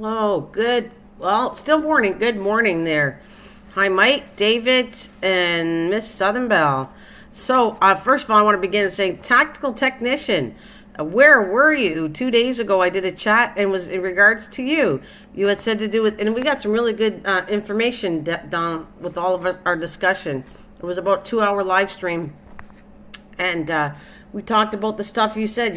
Oh, good. Well, it's still morning. Good morning there. Hi, Mike, David, and Miss Southern Belle. So, first of all, I want to begin saying, Tactical Technician, where were you? 2 days ago, I did a chat and was in regards to you. You had said to do with, and we got some really good information down with all of our discussion. It was about 2 hour live stream, and we talked about the stuff you said.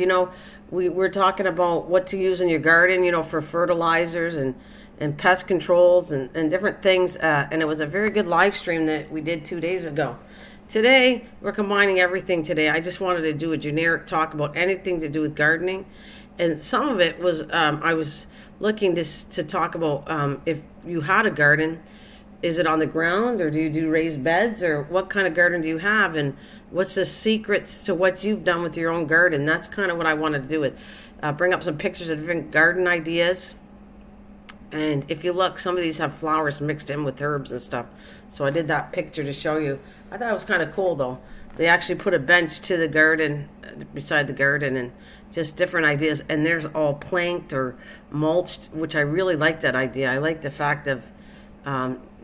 We were talking about what to use in your garden, for fertilizers and pest controls and different things. And it was a very good live stream that we did 2 days ago. Today, we're combining everything today. I just wanted to do a generic talk about anything to do with gardening. And some of it was, I was looking to talk about if you had a garden, is it on the ground or do you do raised beds, or what kind of garden do you have, and what's the secrets to what you've done with your own garden? That's kind of what I wanted to do with bring up some pictures of different garden ideas. And if you look, some of these have flowers mixed in with herbs and stuff, so I did that picture to show you. I thought it was kind of cool though. They actually put a bench to the garden, beside the garden, and just different ideas, and there's all planked or mulched, which I really like that idea. I like the fact of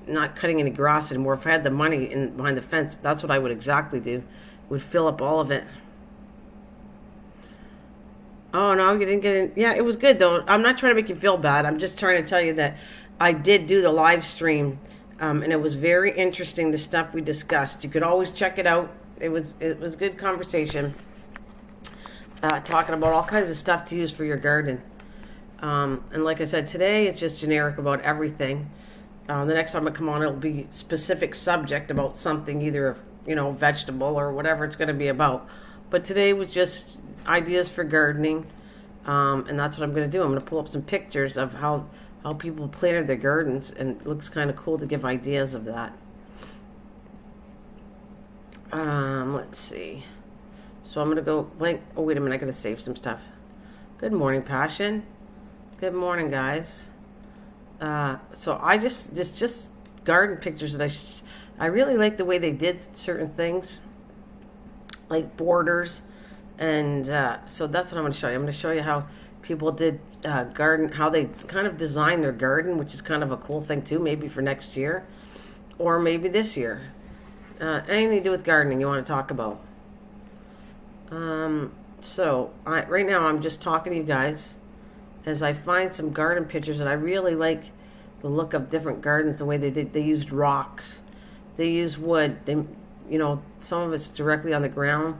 not cutting any grass anymore. If I had the money behind the fence, that's what I would exactly do. Would fill up all of it. Oh no, you didn't get in. Yeah, it was good though. I'm not trying to make you feel bad. I'm just trying to tell you that I did do the live stream, and it was very interesting, the stuff we discussed. You could always check it out. It was good conversation, talking about all kinds of stuff to use for your garden. And like I said, today it's just generic about everything. The next time I come on, it'll be specific subject about something, either vegetable or whatever it's going to be about. But today was just ideas for gardening, and that's what I'm going to do. I'm going to pull up some pictures of how people planted their gardens, and it looks kind of cool to give ideas of that. Let's see. So I'm going to go blank. Oh, wait a minute. I got to save some stuff. Good morning, Passion. Good morning, guys. So I just garden pictures that I really like the way they did certain things, like borders, and so that's what I'm going to show you. I'm going to show you how people did garden, how they kind of designed their garden, which is kind of a cool thing too, maybe for next year or maybe this year. Anything to do with gardening you want to talk about. So right now I'm just talking to you guys as I find some garden pictures, and I really like the look of different gardens, the way they did. They used rocks, they used wood. Some of it's directly on the ground,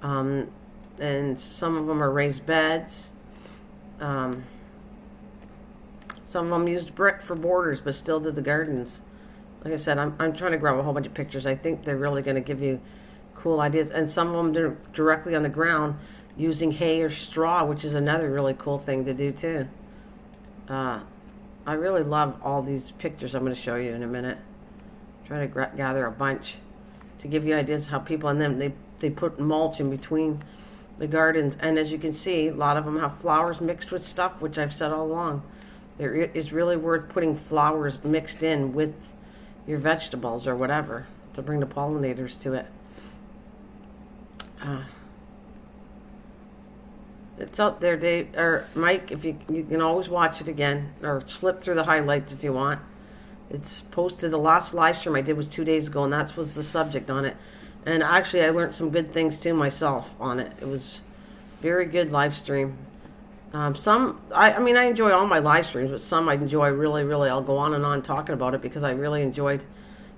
and some of them are raised beds. Some of them used brick for borders, but still did the gardens. Like I said, I'm trying to grab a whole bunch of pictures. I think they're really going to give you cool ideas, and some of them do directly on the ground, using hay or straw, which is another really cool thing to do too. I really love all these pictures I'm going to show you in a minute. Try to gather a bunch to give you ideas how people, and then they put mulch in between the gardens, and as you can see, a lot of them have flowers mixed with stuff, which I've said all along. It's really worth putting flowers mixed in with your vegetables or whatever to bring the pollinators to it. It's out there, Dave or Mike. If you can always watch it again or slip through the highlights if you want. It's posted. The last live stream I did was 2 days ago, and that was the subject on it. And actually, I learned some good things too myself on it. It was very good live stream. I enjoy all my live streams, but some I enjoy really, really. I'll go on and on talking about it because I really enjoyed.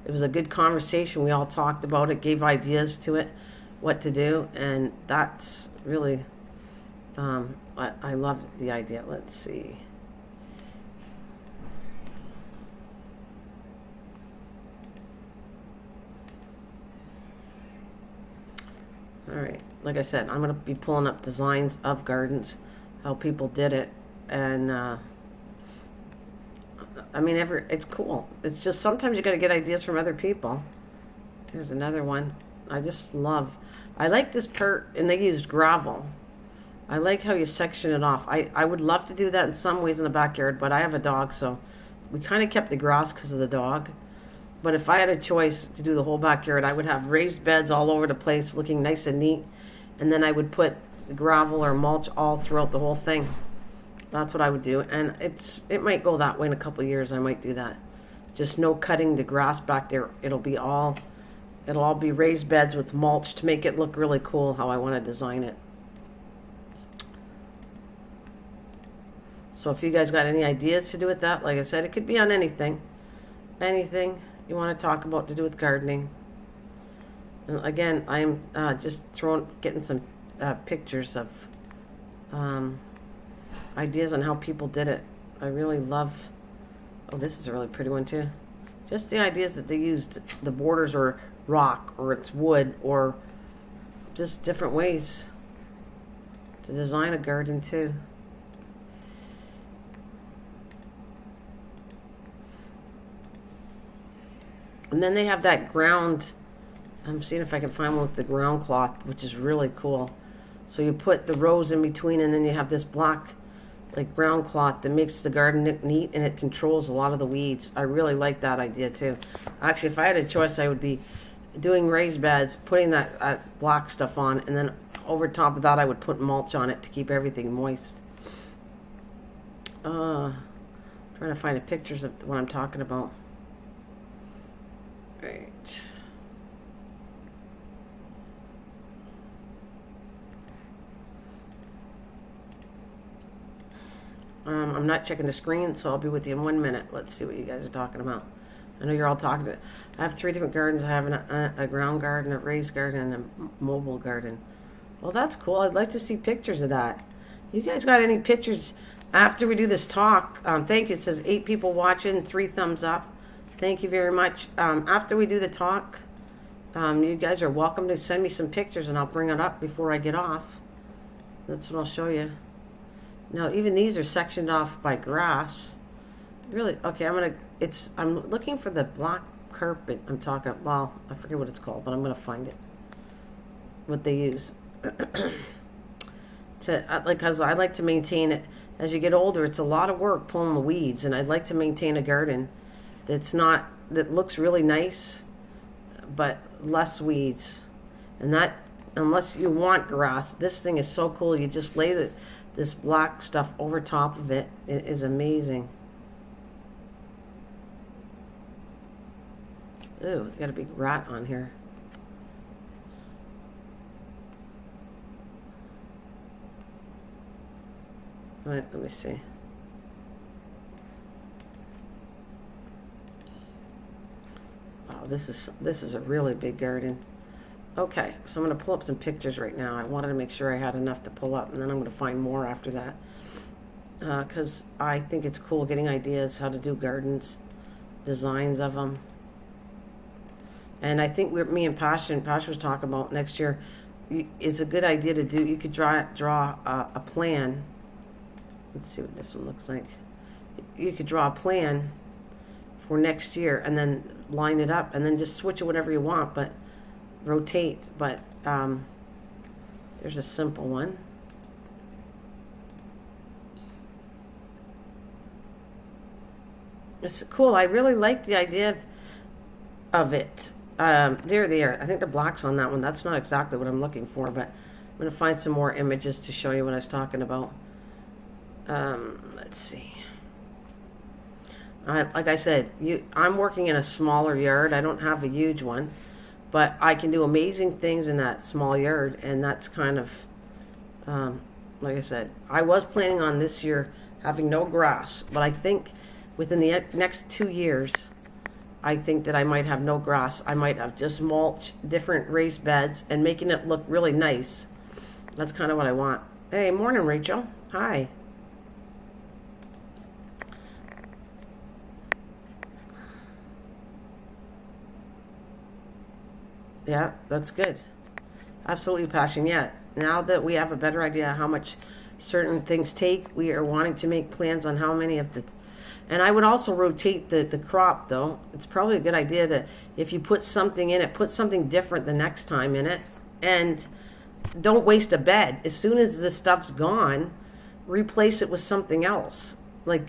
It was a good conversation. We all talked about it, gave ideas to it, what to do, and that's really. I love the idea. Let's see. All right. Like I said, I'm going to be pulling up designs of gardens, how people did it, and it's cool. It's just sometimes you got to get ideas from other people. Here's another one. I like this and they used gravel. I like how you section it off. I would love to do that in some ways in the backyard, but I have a dog, so we kind of kept the grass because of the dog. But if I had a choice to do the whole backyard, I would have raised beds all over the place, looking nice and neat, and then I would put the gravel or mulch all throughout the whole thing. That's what I would do. And it might go that way in a couple of years. I might do that. Just no cutting the grass back there. It'll all be raised beds with mulch to make it look really cool how I want to design it. So if you guys got any ideas to do with that, like I said, it could be on anything. Anything you want to talk about to do with gardening. And again, I'm just getting some pictures of ideas on how people did it. I really love, oh, this is a really pretty one too. Just the ideas that they used, the borders are rock or it's wood or just different ways to design a garden too. And then they have that ground, I'm seeing if I can find one with the ground cloth, which is really cool. So you put the rows in between and then you have this black like ground cloth that makes the garden look neat and it controls a lot of the weeds. I really like that idea too. Actually, if I had a choice, I would be doing raised beds, putting that black stuff on, and then over top of that I would put mulch on it to keep everything moist. Trying to find pictures of what I'm talking about. Right. I'm not checking the screen, so I'll be with you in 1 minute. Let's see what you guys are talking about. I know you're all talking to. I have 3 different gardens. I have a ground garden, a raised garden, and a mobile garden. Well, that's cool. I'd like to see pictures of that. You guys got any pictures after we do this talk? Thank you. It says 8 people watching, 3 thumbs up. Thank you very much. After we do the talk, you guys are welcome to send me some pictures, and I'll bring it up before I get off. That's what I'll show you. Now, even these are sectioned off by grass. Really, okay, I'm looking for the black carpet I'm talking, well, I forget what it's called, but I'm going to find it. What they use. Because I like to maintain it. As you get older, it's a lot of work pulling the weeds, and I'd like to maintain a garden that looks really nice, but less weeds. And that, unless you want grass, this thing is so cool. You just lay this black stuff over top of it. It is amazing. Ooh, got a big rat on here. All right, let me see. Wow, this is a really big garden. Okay, so I'm going to pull up some pictures right now. I wanted to make sure I had enough to pull up, and then I'm going to find more after that. Because I think it's cool getting ideas how to do gardens, designs of them. And I think me and Pasha was talking about next year, it's a good idea to do. You could draw a plan. Let's see what this one looks like. You could draw a plan for next year and then line it up and then just switch it whatever you want, but rotate. But there's a simple one. It's cool. I really like the idea of it. There they are. I think the black's on that one. That's not exactly what I'm looking for, but I'm going to find some more images to show you what I was talking about. Let's see. Like I said, I'm working in a smaller yard. I don't have a huge one, but I can do amazing things in that small yard, and that's kind of, like I said, I was planning on this year having no grass, but I think within the next 2 years, I think that I might have no grass. I might have just mulch, different raised beds, and making it look really nice. That's kind of what I want. Hey, morning, Rachel. Hi. Yeah, that's good. Absolutely, Passion. Yeah, now that we have a better idea how much certain things take, we are wanting to make plans on how many of the... And I would also rotate the crop, though. It's probably a good idea that if you put something in it, put something different the next time in it. And don't waste a bed. As soon as this stuff's gone, replace it with something else. Like,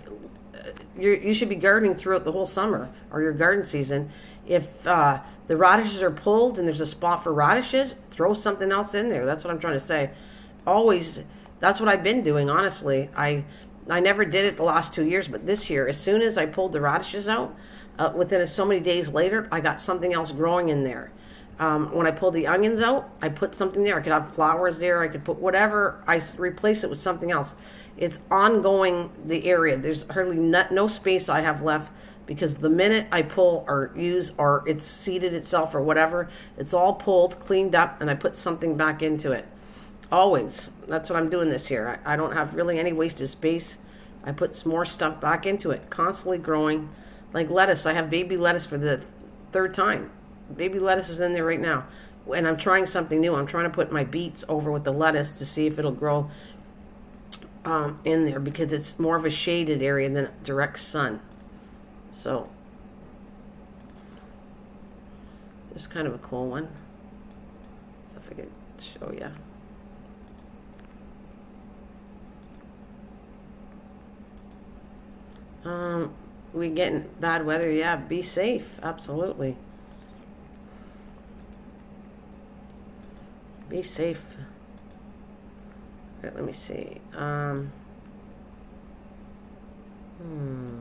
you should be gardening throughout the whole summer or your garden season. If the radishes are pulled and there's a spot for radishes, throw something else in there. That's what I'm trying to say. Always, that's what I've been doing, honestly. I never did it the last 2 years, but this year, as soon as I pulled the radishes out, within so many days later, I got something else growing in there. When I pulled the onions out, I put something there. I could have flowers there. I could put whatever. I replace it with something else. It's ongoing, the area. There's hardly no space I have left, because the minute I pull or use, or it's seeded itself or whatever, it's all pulled, cleaned up, and I put something back into it. Always. That's what I'm doing this year. I don't have really any wasted space. I put some more stuff back into it, constantly growing. Like lettuce. I have baby lettuce for the third time. Baby lettuce is in there right now. And I'm trying something new. I'm trying to put my beets over with the lettuce to see if it'll grow in there, because it's more of a shaded area than direct sun. So, this is kind of a cool one. If I could show you. We getting bad weather. Yeah, be safe. Absolutely. Be safe. Right, let me see.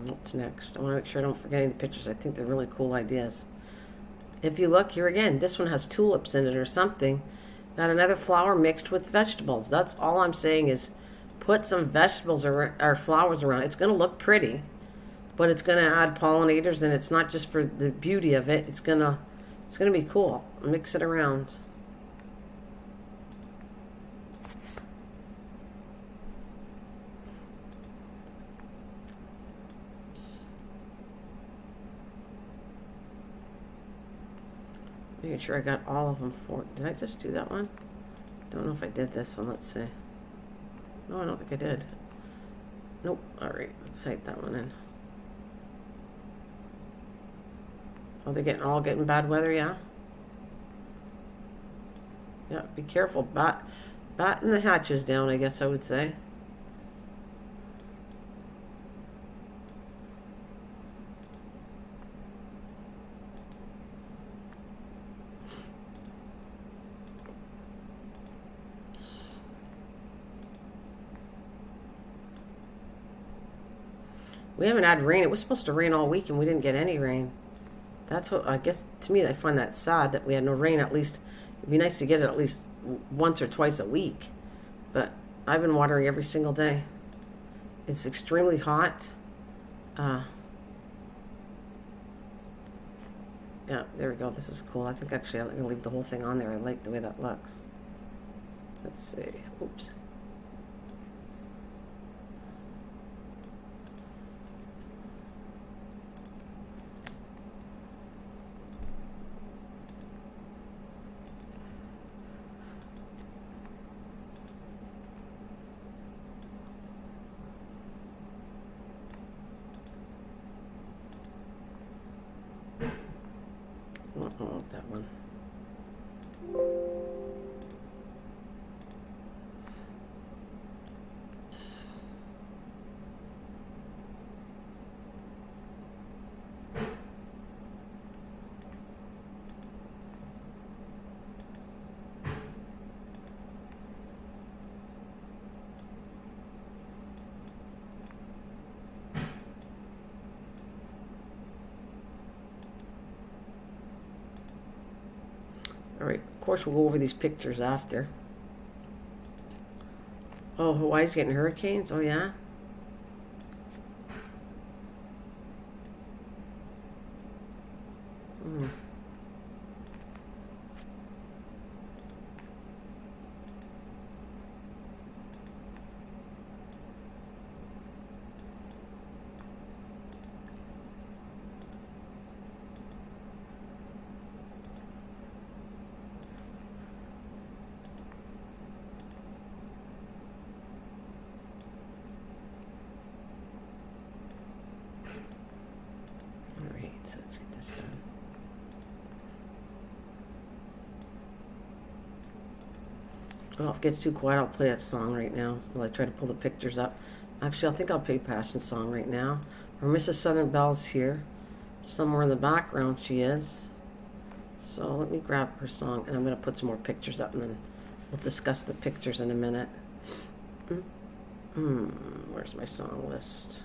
What's next? I want to make sure I don't forget any of the pictures. I think they're really cool ideas. If you look here again, this one has tulips in it or something. Got another flower mixed with vegetables. That's all I'm saying is put some vegetables or flowers around. It's going to look pretty, but it's going to add pollinators, and it's not just for the beauty of it. It's going to be cool. Mix it around. Making sure I got all of them for. Did I just do that one? Don't know if I did this one. Let's see. No, I don't think I did. Nope. All right, let's type that one in. Oh, they're all getting bad weather, yeah? Yeah, be careful. Batten the hatches down, I guess I would say. We haven't had rain. It was supposed to rain all week, and we didn't get any rain. That's what, I guess, to me, I find that sad that we had no rain. At least, it'd be nice to get it at least once or twice a week. But I've been watering every single day. It's extremely hot. Yeah, there we go. This is cool. I think actually I'm going to leave the whole thing on there. I like the way that looks. Let's see. Oops. Oh, that one. All right, of course we'll go over these pictures after. Oh, Hawaii's getting hurricanes? Oh, yeah? Well, if it gets too quiet, I'll play that song right now while I try to pull the pictures up. Actually, I think I'll play Passion Song right now. Or Mrs. Southern Bell's here. Somewhere in the background she is. So let me grab her song, and I'm going to put some more pictures up, and then we'll discuss the pictures in a minute. Where's my song list?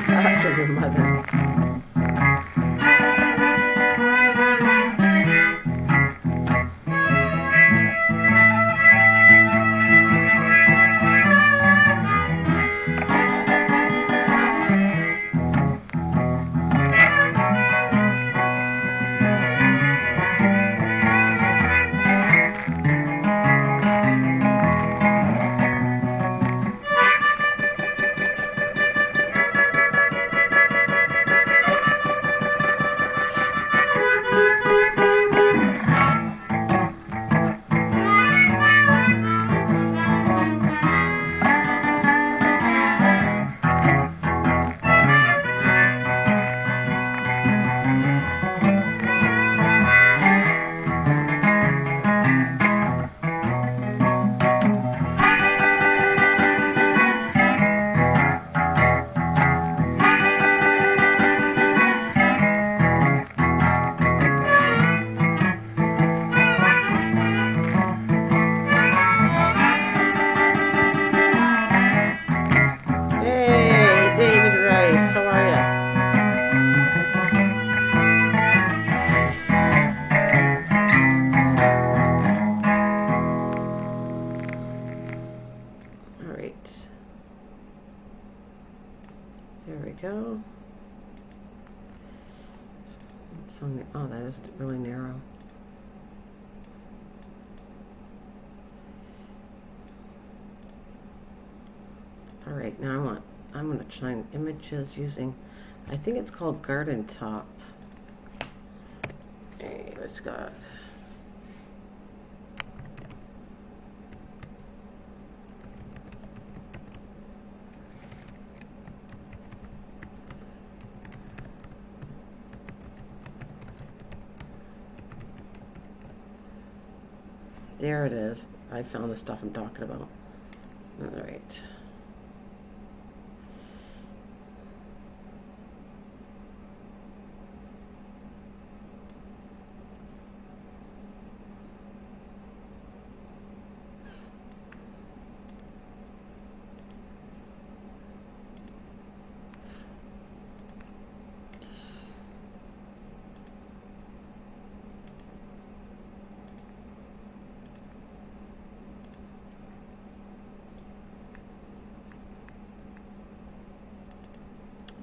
That's of your mother. Hey, David Rice, how are you? All right. There we go. Oh, that is really narrow. All right, now I'm going to shine images using, I think it's called Garden Top. Hey, let's go. There it is. I found the stuff I'm talking about. All right.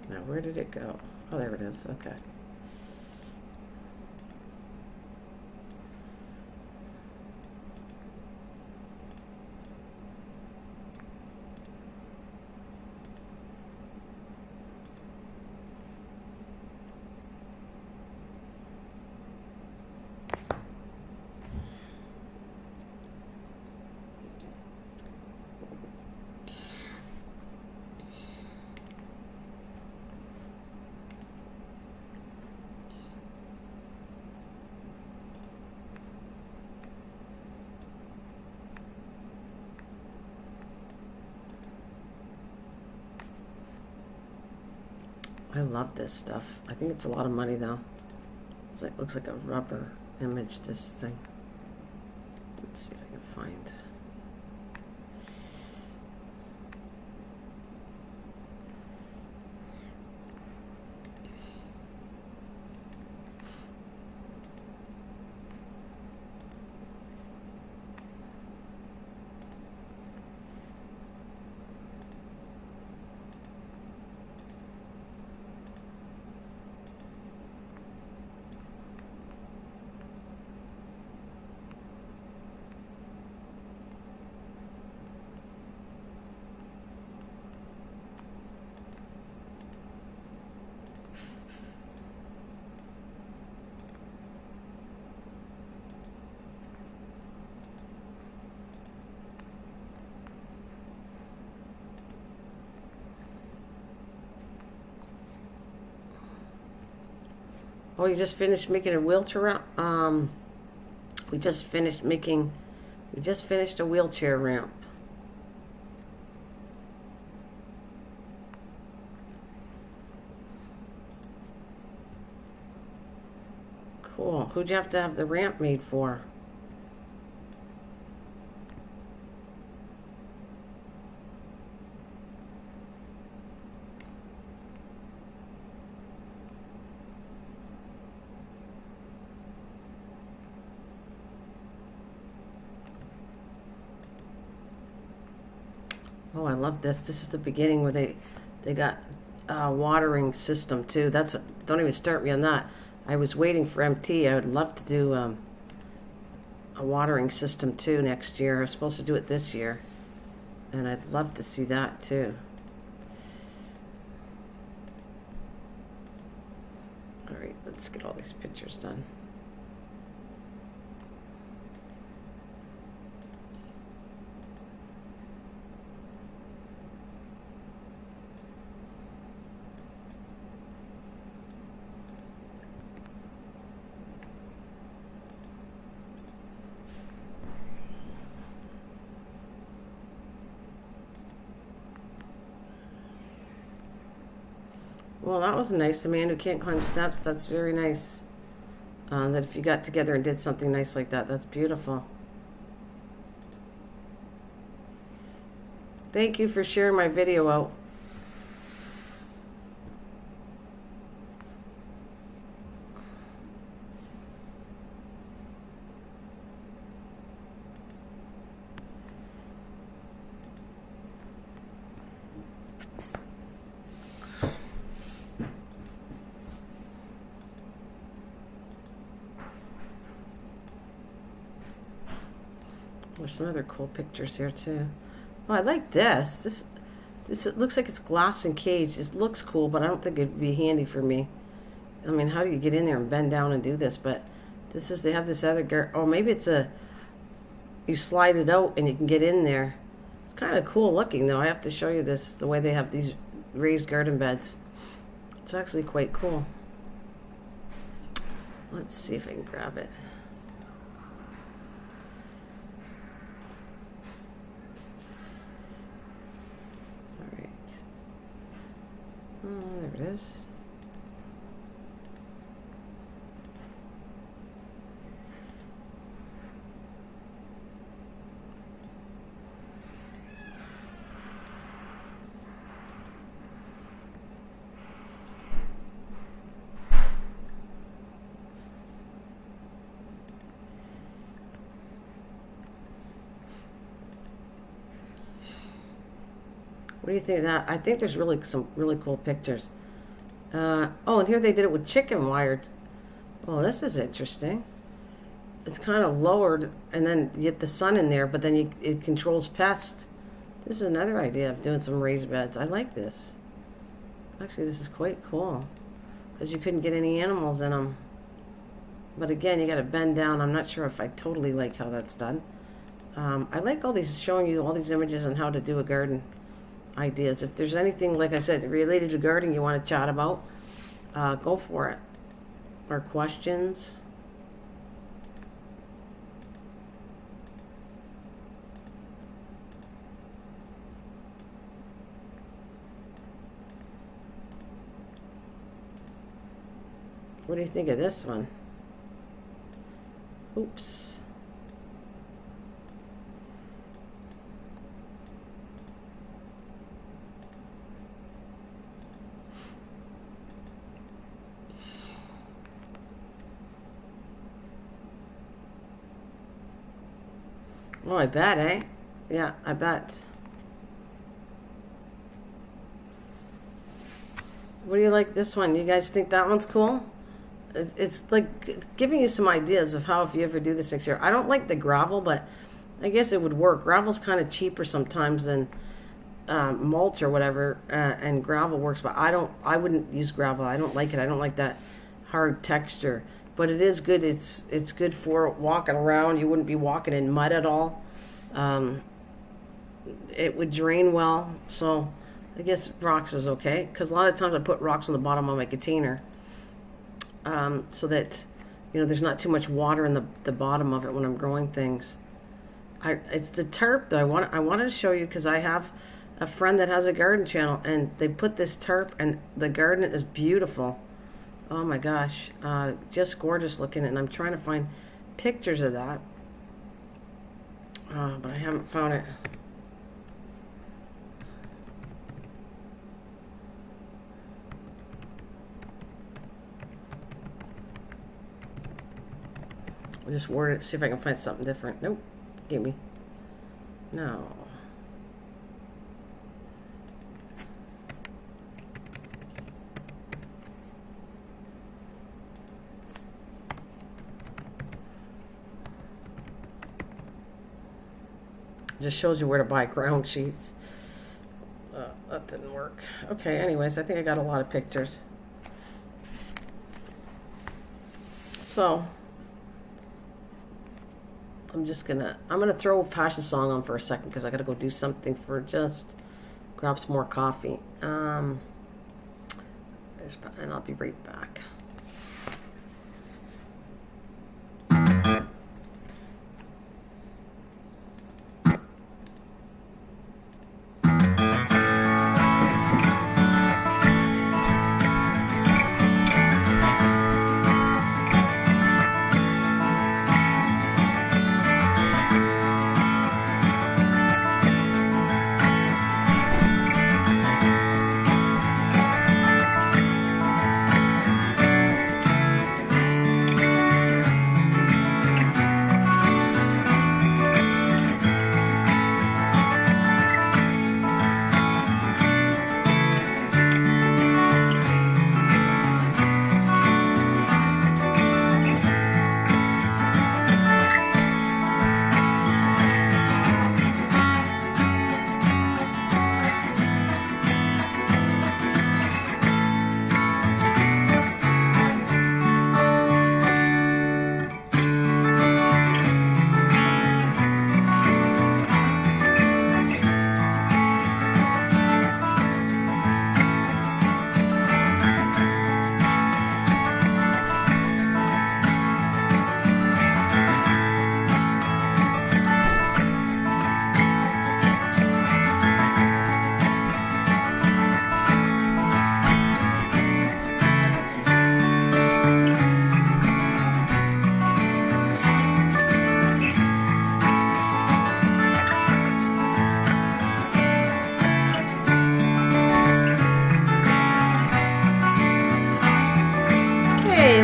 Now, where did it go? Oh, there it is. Okay. I love this stuff. I think it's a lot of money though. It's like, looks like a rubber image, this thing. Let's see if I can find. Oh, you just finished making a wheelchair ramp? We just finished a wheelchair ramp. Cool. Who'd you have to have the ramp made for? Oh, I love this. This is the beginning where they got a watering system too. Don't even start me on that. I was waiting for MT. I would love to do a watering system too next year. I was supposed to do it this year, and I'd love to see that too. All right, let's get all these pictures done. Well, that was nice. A man who can't climb steps. That's very nice. That if you got together and did something nice like that, that's beautiful. Thank you for sharing my video out. There's some other cool pictures here too. Oh, I like this. This it looks like it's glass and cage. It looks cool, but I don't think it'd be handy for me. I mean, how do you get in there and bend down and do this? But they have this other oh, maybe you slide it out and you can get in there. It's kind of cool looking though. I have to show you this, the way they have these raised garden beds. It's actually quite cool. Let's see if I can grab it. Oh, there it is. What do you think of that? I think there's really some really cool pictures. Oh, and here they did it with chicken wires. Oh, this is interesting. It's kind of lowered, and then you get the sun in there, but then it controls pests. There's another idea of doing some raised beds. I like this. Actually, this is quite cool, because you couldn't get any animals in them. But again, you got to bend down. I'm not sure if I totally like how that's done. I like showing you all these images on how to do a garden. Ideas. If there's anything, like I said, related to gardening you want to chat about, go for it. Or questions. What do you think of this one? Oops. Oh, I bet, eh? Yeah, I bet. What do you like this one? You guys think that one's cool? It's like giving you some ideas of how if you ever do this next year. I don't like the gravel, but I guess it would work. Gravel's kind of cheaper sometimes than mulch or whatever, and gravel works, but I wouldn't use gravel. I don't like it. I don't like that hard texture. But it is good. It's good for walking around. You wouldn't be walking in mud at all. It would drain well. So I guess rocks is okay, because a lot of times I put rocks on the bottom of my container. so that, there's not too much water in the bottom of it when I'm growing things. It's the tarp though. I wanted to show you because I have a friend that has a garden channel, and they put this tarp, and the garden is beautiful. Oh my gosh, just gorgeous looking, and I'm trying to find pictures of that, but I haven't found it. I'll just word it, see if I can find something different. Nope, gave me. No. Just shows you where to buy ground sheets. That didn't work. Okay, anyways, I think I got a lot of pictures. So, I'm gonna throw Passion Song on for a second because I gotta go do something for just grab some more coffee. And I'll be right back.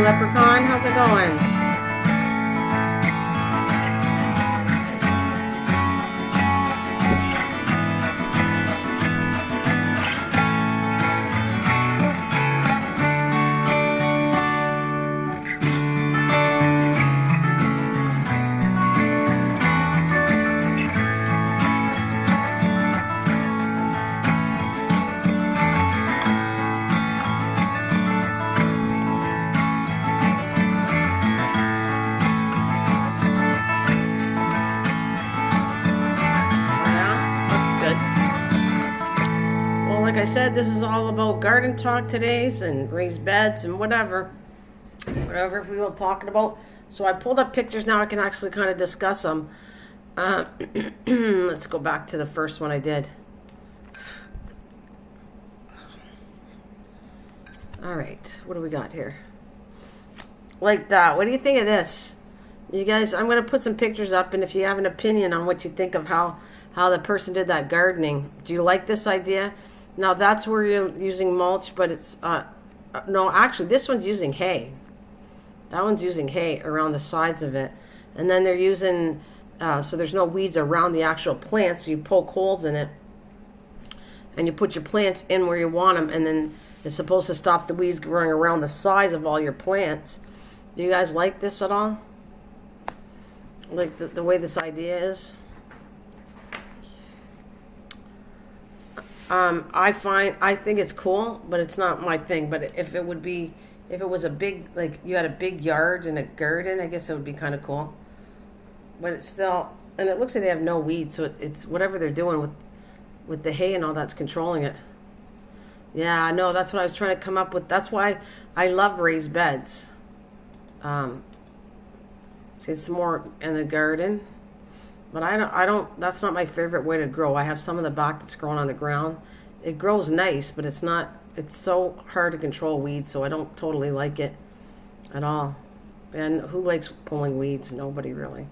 Leprechaun, how's it going? Like I said, this is all about garden talk today's and raised beds and whatever we were talking about. So I pulled up pictures now. I can actually kind of discuss them. Let's go back to the first one I did. All right, what do we got here? Like that. What do you think of this? You guys, I'm going to put some pictures up, and if you have an opinion on what you think of how the person did that gardening, do you like this idea? Now that's where you're using mulch, but it's, no, actually this one's using hay. That one's using hay around the sides of it. And then they're using, so there's no weeds around the actual plant, so you poke holes in it. And you put your plants in where you want them, and then it's supposed to stop the weeds growing around the sides of all your plants. Do you guys like this at all? Like the way this idea is? I think it's cool, but it's not my thing. But if it was a big, like you had a big yard and a garden, I guess it would be kind of cool. But it's still, and it looks like they have no weeds, so it's whatever they're doing with the hay and all that's controlling it. Yeah, no, that's what I was trying to come up with. That's why I love raised beds. Um, See, it's more in the garden, but I don't. That's not my favorite way to grow. I have some of the back that's growing on the ground. It grows nice, but it's not. It's so hard to control weeds, so I don't totally like it at all. And who likes pulling weeds? Nobody really.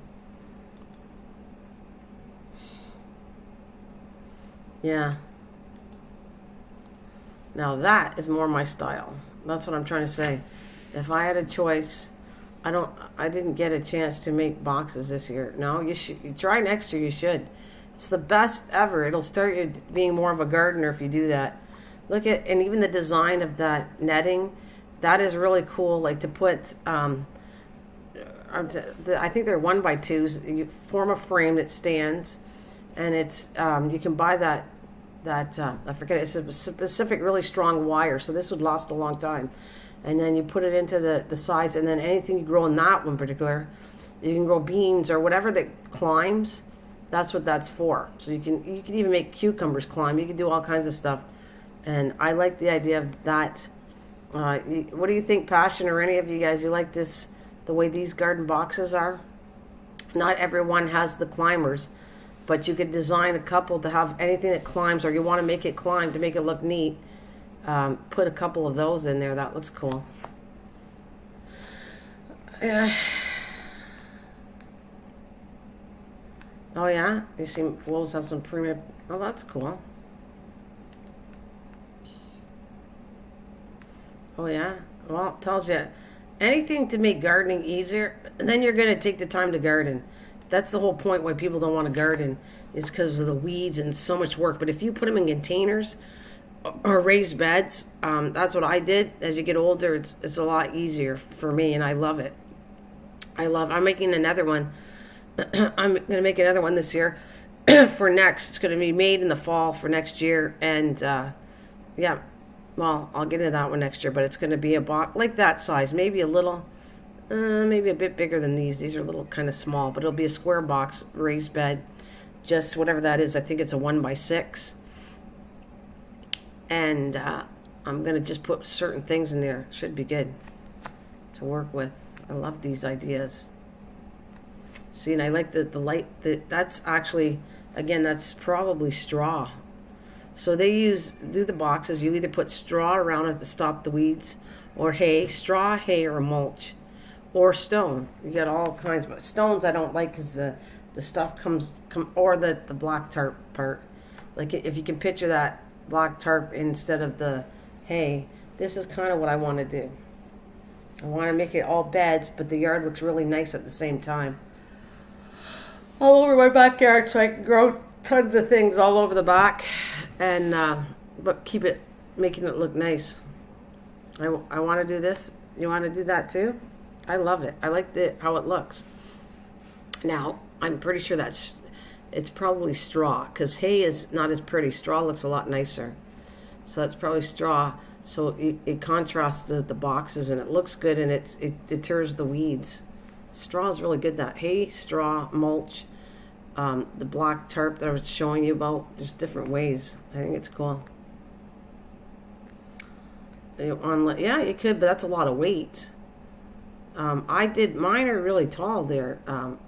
Yeah. Now that is more my style. That's what I'm trying to say. If I had a choice, I don't. I didn't get a chance to make boxes this year. No, you should. You try next year. You should. It's the best ever. It'll start you being more of a gardener if you do that. Look at, and even the design of that netting, that is really cool. Like to put, I think they're 1x2s. You form a frame that stands, and it's you can buy that I forget, it's a specific really strong wire, so this would last a long time. And then you put it into the sides, and then anything you grow in that one particular, you can grow beans or whatever that climbs. That's what that's for. So you can even make cucumbers climb. You can do all kinds of stuff, and I like the idea of that. What do you think, Passion, or any of you guys? You like this, the way these garden boxes are? Not everyone has the climbers, but you could design a couple to have anything that climbs, or you want to make it climb to make it look neat. Put a couple of those in there. That looks cool. Yeah. Oh yeah, you see, Lowe's has some premium. Oh, that's cool. Oh yeah. Well, it tells you anything to make gardening easier. Then you're gonna take the time to garden. That's the whole point why people don't want to garden, is because of the weeds and so much work. But if you put them in containers or raised beds, that's what I did. As you get older, it's a lot easier for me, and I love it. I'm making another one. I'm going to make another one this year for next. It's going to be made in the fall for next year. And yeah, well, I'll get into that one next year. But it's going to be a box like that size, maybe a little, maybe a bit bigger than these. These are a little kind of small, but it'll be a square box raised bed, just whatever that is. I think it's a 1x6. And I'm going to just put certain things in there. Should be good to work with. I love these ideas. See, and I like the light. That's actually, again, that's probably straw. So they do the boxes. You either put straw around it to stop the weeds, or hay, straw, hay, or mulch, or stone. You got all kinds, but stones I don't like because the stuff or the black tarp part. Like if you can picture that black tarp instead of the hay, this is kind of what I want to do. I want to make it all beds, but the yard looks really nice at the same time. All over my backyard, so I can grow tons of things all over the back, and but making it look nice. I want to do this. You want to do that too? I love it. I like how it looks. Now I'm pretty sure it's probably straw, because hay is not as pretty. Straw looks a lot nicer, so that's probably straw. So it contrasts the boxes, and it looks good, and it deters the weeds. Straw is really good. That hay, straw, mulch, the black tarp that I was showing you about. There's different ways. I think it's cool. Yeah, you could, but that's a lot of weight. Mine are really tall there,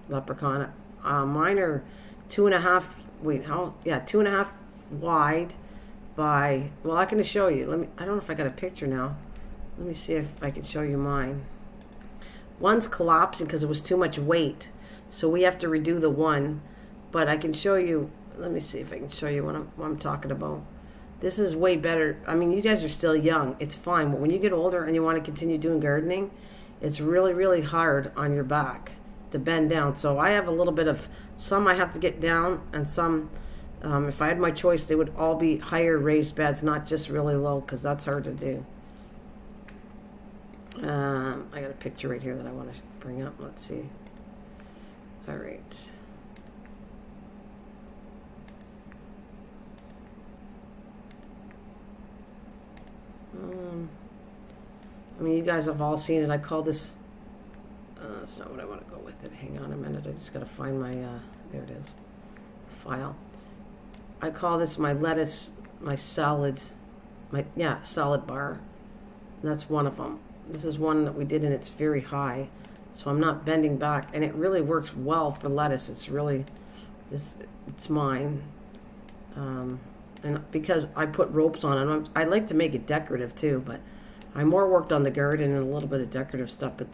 Leprechaun. Mine are 2.5. Wait, how? Yeah, 2.5 wide by. Well, I can show you. I don't know if I got a picture now. Let me see if I can show you mine. One's collapsing because it was too much weight, so we have to redo the one. But I can show you. Let me see if I can show you what I'm talking about. This is way better. I mean, you guys are still young. It's fine. But when you get older and you want to continue doing gardening, it's really, really hard on your back to bend down. So I have a little bit of, some I have to get down, and some, if I had my choice, they would all be higher raised beds, not just really low, because that's hard to do. I got a picture right here that I want to bring up. Let's see. All right. I mean, you guys have all seen it. I call this, that's not what I want to go with it. Hang on a minute. I just got to find my, there it is, file. I call this my lettuce, my salad Yeah, salad bar. And that's one of them. This is one that we did, and it's very high, so I'm not bending back, and it really works well for lettuce. It's really it's mine, and because I put ropes on it, I like to make it decorative too, but I more worked on the garden and a little bit of decorative stuff. But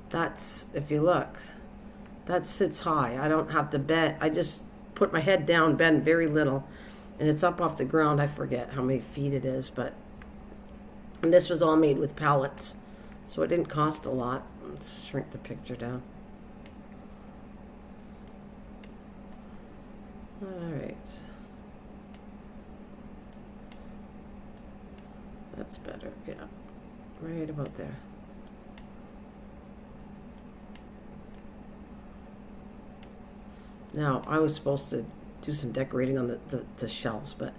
that's if you look, that sits high. I don't have to bend. I just put my head down, bend very little, and it's up off the ground. I forget how many feet it is, but and this was all made with pallets, so it didn't cost a lot. Let's shrink the picture down. All right. That's better, yeah. Right about there. Now, I was supposed to do some decorating on the shelves, but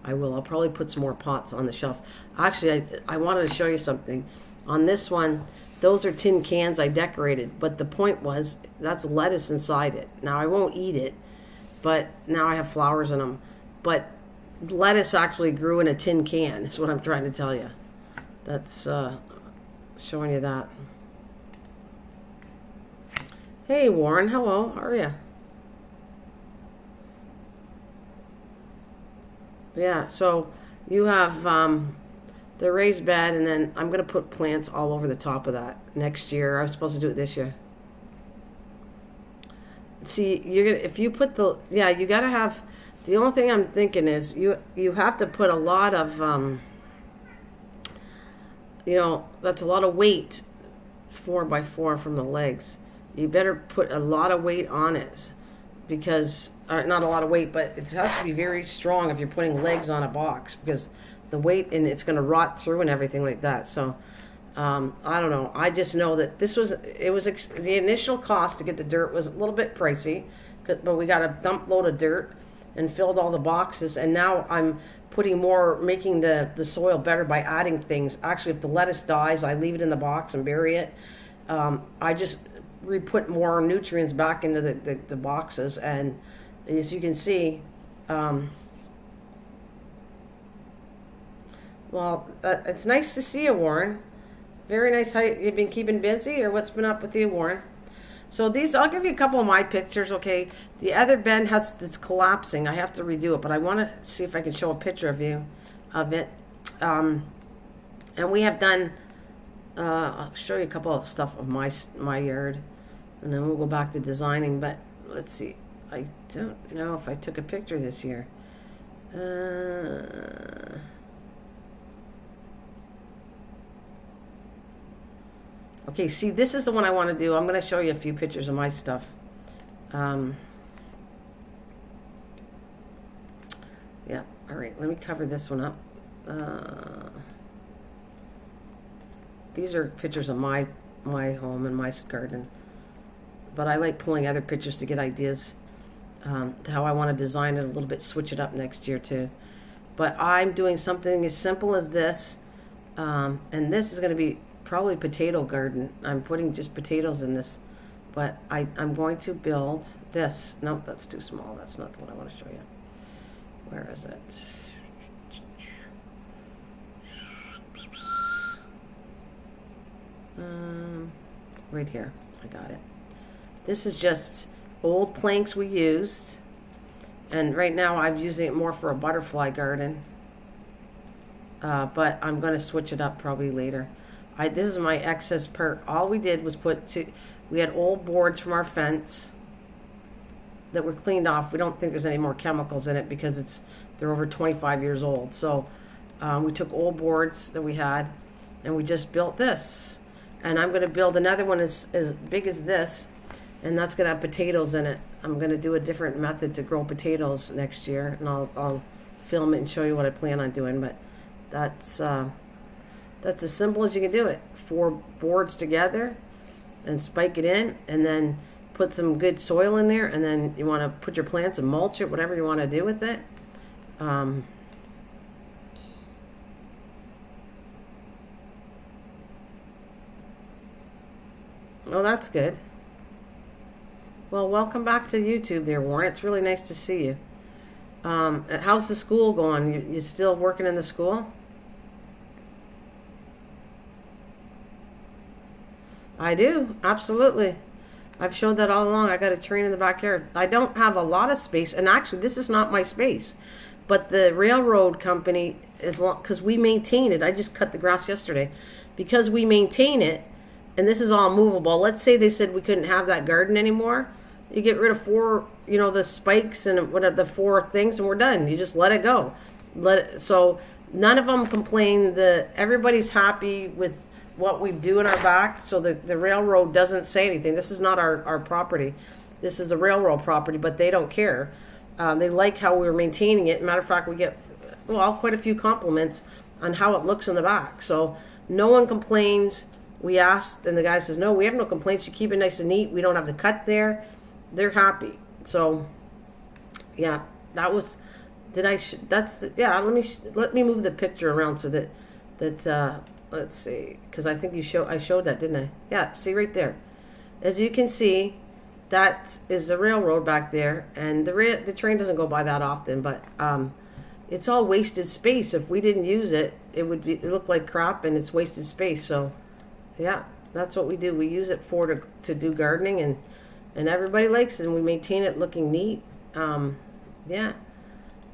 I will. I'll probably put some more pots on the shelf. Actually, I wanted to show you something. On this one, those are tin cans I decorated, but the point was that's lettuce inside it. Now, I won't eat it, but now I have flowers in them. But lettuce actually grew in a tin can, is what I'm trying to tell you. That's showing you that. Hey, Warren. Hello. How are you? Yeah, so you have the raised bed, and then I'm going to put plants all over the top of that next year. I was supposed to do it this year. See, if you put you got to have, the only thing I'm thinking is you have to put a lot of, that's a lot of weight, 4x4 from the legs. You better put a lot of weight on it. Because not a lot of weight, but it has to be very strong if you're putting legs on a box, because the weight, and it's going to rot through and everything like that. So I don't know. I just know that the initial cost to get the dirt was a little bit pricey, but we got a dump load of dirt and filled all the boxes, and now I'm making the soil better by adding things. Actually, if the lettuce dies, I leave it in the box and bury it. I just put more nutrients back into the boxes, and as you can see, it's nice to see you, Warren. Very nice. How you've been keeping busy, or what's been up with you, Warren? So I'll give you a couple of my pictures, okay? The other bend it's collapsing. I have to redo it, but I want to see if I can show a picture of it. And we have done. I'll show you a couple of stuff of my yard, and then we'll go back to designing. But let's see. I don't know if I took a picture this year. Okay, see, this is the one I want to do. I'm going to show you a few pictures of my stuff. Yeah, all right. Let me cover this one up. These are pictures of my home and my garden. But I like pulling other pictures to get ideas to how I want to design it a little bit, switch it up next year too. But I'm doing something as simple as this. And this is going to be probably potato garden. I'm putting just potatoes in this. But I'm going to build this. Nope, that's too small. That's not the one I want to show you. Where is it? Right here. I got it. This is just old planks we used. And right now I'm using it more for a butterfly garden. But I'm going to switch it up probably later. This is my excess part. All we did was we had old boards from our fence that were cleaned off. We don't think there's any more chemicals in it because they're over 25 years old. So we took old boards that we had, and we just built this. And I'm going to build another one as big as this, and that's going to have potatoes in it. I'm going to do a different method to grow potatoes next year, and I'll film it and show you what I plan on doing. But that's as simple as you can do it. 4 boards together and spike it in, and then put some good soil in there, and then you want to put your plants and mulch it, whatever you want to do with it. Oh, that's good. Well, welcome back to YouTube there, Warren. It's really nice to see you. How's the school going? You still working in the school? I do, absolutely. I've showed that all along. I got a train in the backyard. I don't have a lot of space, and actually, this is not my space. But the railroad company is because we maintain it. I just cut the grass yesterday, because we maintain it, and this is all movable. Let's say they said we couldn't have that garden anymore. You get rid of four, the spikes and what are the four things, and we're done. You just let it go. So none of them complain. Everybody's happy with what we do in our back. So the railroad doesn't say anything. This is not our property. This is a railroad property, but they don't care. They like how we're maintaining it. Matter of fact, we get quite a few compliments on how it looks in the back. So no one complains. We asked, and the guy says, no, we have no complaints. You keep it nice and neat. We don't have the cut there. They're happy. So, yeah, that was. Let me move the picture around so that let's see, because I think I showed that, didn't I? Yeah, see right there. As you can see, that is the railroad back there, and the train doesn't go by that often, but it's all wasted space. If we didn't use it, it look like crap, and it's wasted space. So, yeah, that's what we do. We use it to do gardening, and everybody likes it, and we maintain it looking neat. Yeah.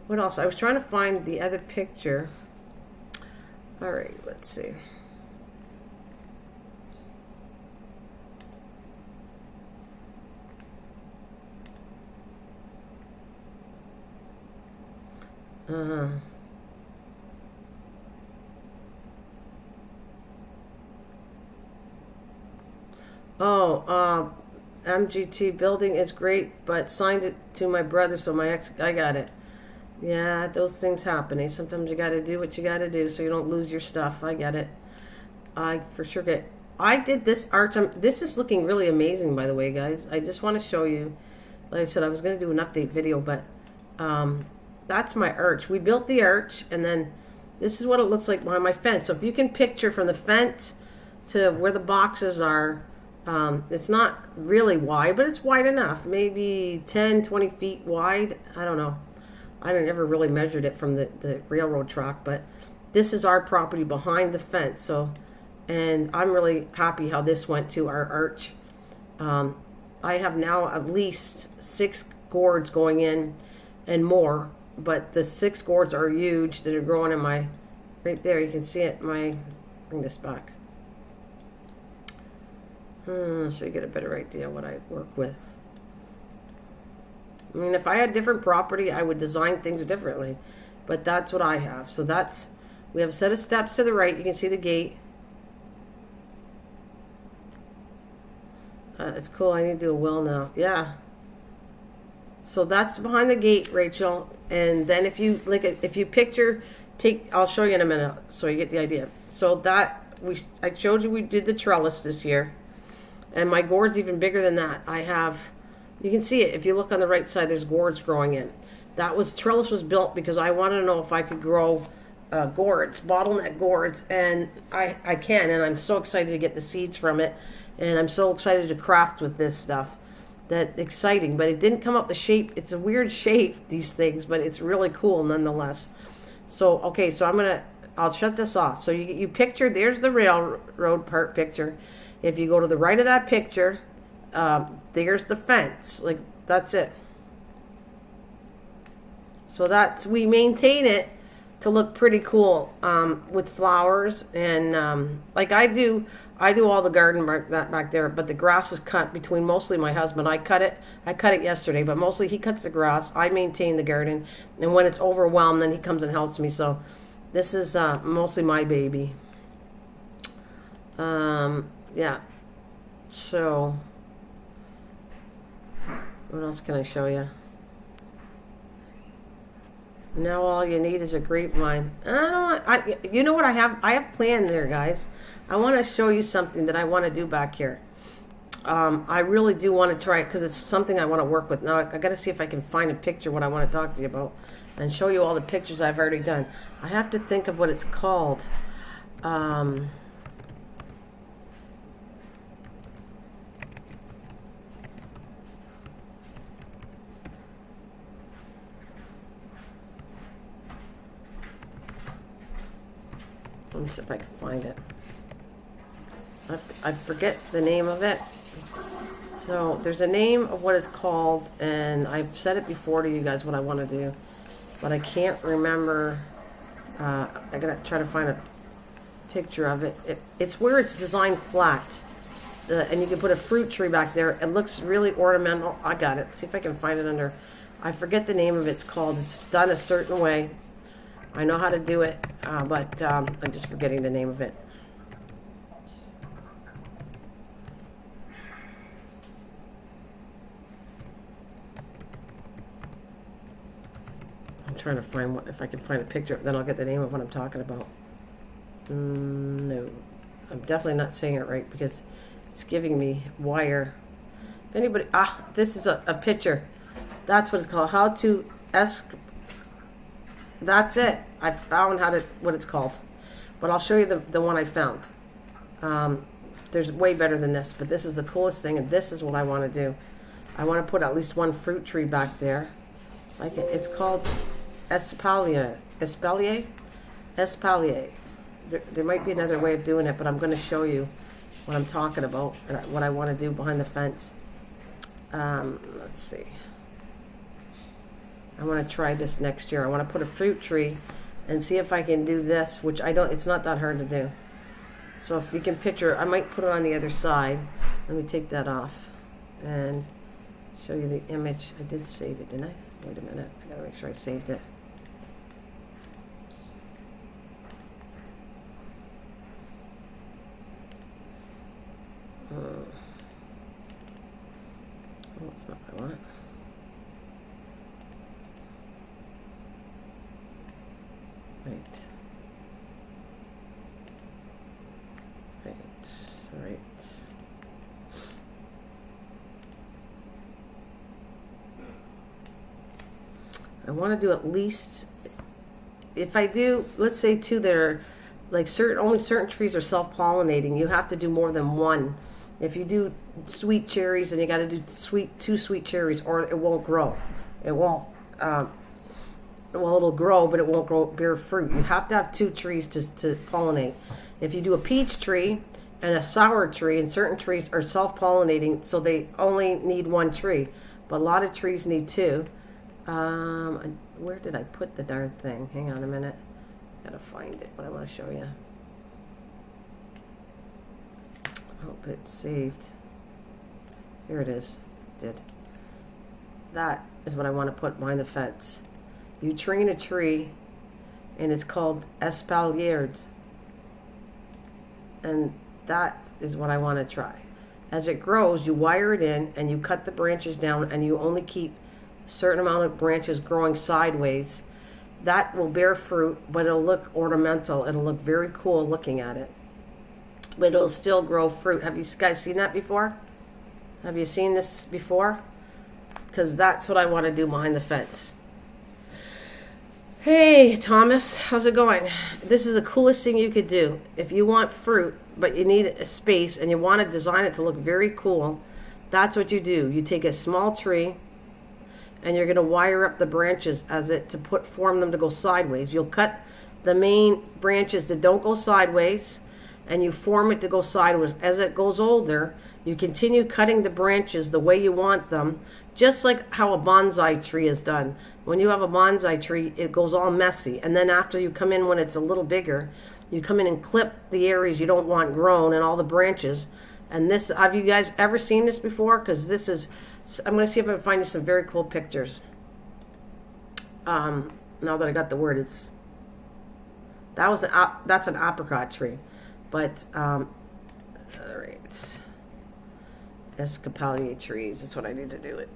What else? I was trying to find the other picture. All right, let's see. Uh-huh. MGT building is great, but signed it to my brother, so I got it. Yeah, those things happen. Sometimes you got to do what you got to do so you don't lose your stuff. I get it. I for sure get. I did this arch. This is looking really amazing, by the way, guys. I just want to show you. Like I said, I was going to do an update video, but that's my arch. We built the arch, and then this is what it looks like behind my fence. So if you can picture from the fence to where the boxes are, it's not really wide, but it's wide enough. Maybe 10, 20 feet wide. I don't know. I never really measured it from the railroad track, but this is our property behind the fence. So, and I'm really happy how this went to our arch. I have now at least 6 gourds going in and more, but the 6 gourds are huge that are growing in right there. You can see it. Bring this back. So you get a better idea what I work with. I mean, if I had different property, I would design things differently. But that's what I have. So we have a set of steps to the right. You can see the gate. It's cool. I need to do a well now. Yeah. So that's behind the gate, Rachel. And then if you picture, I'll show you in a minute so you get the idea. So I showed you we did the trellis this year. And my gourd's even bigger than that. You can see it. If you look on the right side, there's gourds growing in. Trellis was built because I wanted to know if I could grow gourds, bottleneck gourds, and I can, and I'm so excited to get the seeds from it, and I'm so excited to craft with this stuff. That's exciting, but it didn't come up the shape. It's a weird shape, these things, but it's really cool nonetheless. So, okay, so I'll shut this off. So you picture, there's the railroad part picture. If you go to the right of that picture, there's the fence. Like, that's it. So we maintain it to look pretty cool with flowers, and like I do all the garden back there, but the grass is cut between mostly my husband. I cut it yesterday, but mostly he cuts the grass. I maintain the garden, and when it's overwhelmed, then he comes and helps me. So this is mostly my baby. Yeah. So what else can I show you? Now all you need is a grapevine. You know what I have? I have planned there, guys. I want to show you something that I want to do back here. I really do want to try it because it's something I want to work with. Now I got to see if I can find a picture what I want to talk to you about and show you all the pictures I've already done. I have to think of what it's called. Let me see if I can find it. I forget the name of it. So there's a name of what it's called, and I've said it before to you guys what I want to do, but I can't remember. I gotta try to find a picture of it. It's where it's designed flat, and you can put a fruit tree back there. It looks really ornamental. I got it. See if I can find it under. I forget the name of it. It's called. It's done a certain way. I know how to do it, but I'm just forgetting the name of it. I'm trying to find what, if I can find a picture, then I'll get the name of what I'm talking about. No, I'm definitely not saying it right because it's giving me wire. If anybody, this is a picture. That's what it's called. How to That's it. I found what it's called, but I'll show you the one I found. There's way better than this, but this is the coolest thing, and this is what I want to do. I want to put at least one fruit tree back there. It's called espalier. There might be another way of doing it, but I'm going to show you what I'm talking about and what I want to do behind the fence. Let's see. I want to try this next year. I want to put a fruit tree and see if I can do this, which it's not that hard to do. So if you can picture, I might put it on the other side. Let me take that off and show you the image. I did save it, didn't I? Wait a minute. I got to make sure I saved it. Oh, that's not what I want. Right. I want to do at least, if I do, let's say two that are like only certain trees are self-pollinating. You have to do more than one. If you do sweet cherries, then you got to do two sweet cherries, or it won't grow. It won't. Well, it'll grow, but it won't bear fruit. You have to have two trees to pollinate. If you do a peach tree and a sour tree, and certain trees are self-pollinating, so they only need one tree. But a lot of trees need two. Where did I put the darn thing? Hang on a minute. Gotta find it, what I want to show you. I hope it's saved. Here it is. Did. That is what I want to put behind the fence. You train a tree, and it's called espalier. And that is what I want to try. As it grows, you wire it in, and you cut the branches down, and you only keep a certain amount of branches growing sideways. That will bear fruit, but it'll look ornamental. It'll look very cool looking at it. But it'll still grow fruit. Have you guys seen that before? Have you seen this before? Because that's what I want to do behind the fence. Hey, Thomas, how's it going? This is the coolest thing you could do. If you want fruit, but you need a space and you want to design it to look very cool, that's what you do. You take a small tree and you're going to wire up the branches form them to go sideways. You'll cut the main branches that don't go sideways, and you form it to go sideways. As it goes older, you continue cutting the branches the way you want them, just like how a bonsai tree is done. When you have a bonsai tree, it goes all messy. And then after you come in, when it's a little bigger, you come in and clip the areas you don't want grown and all the branches. And this, have you guys ever seen this before? Because this is, I'm going to see if I can find you some very cool pictures. Now that I got the word, that's an apricot tree. But, all right. Espalier trees, that's what I need to do it.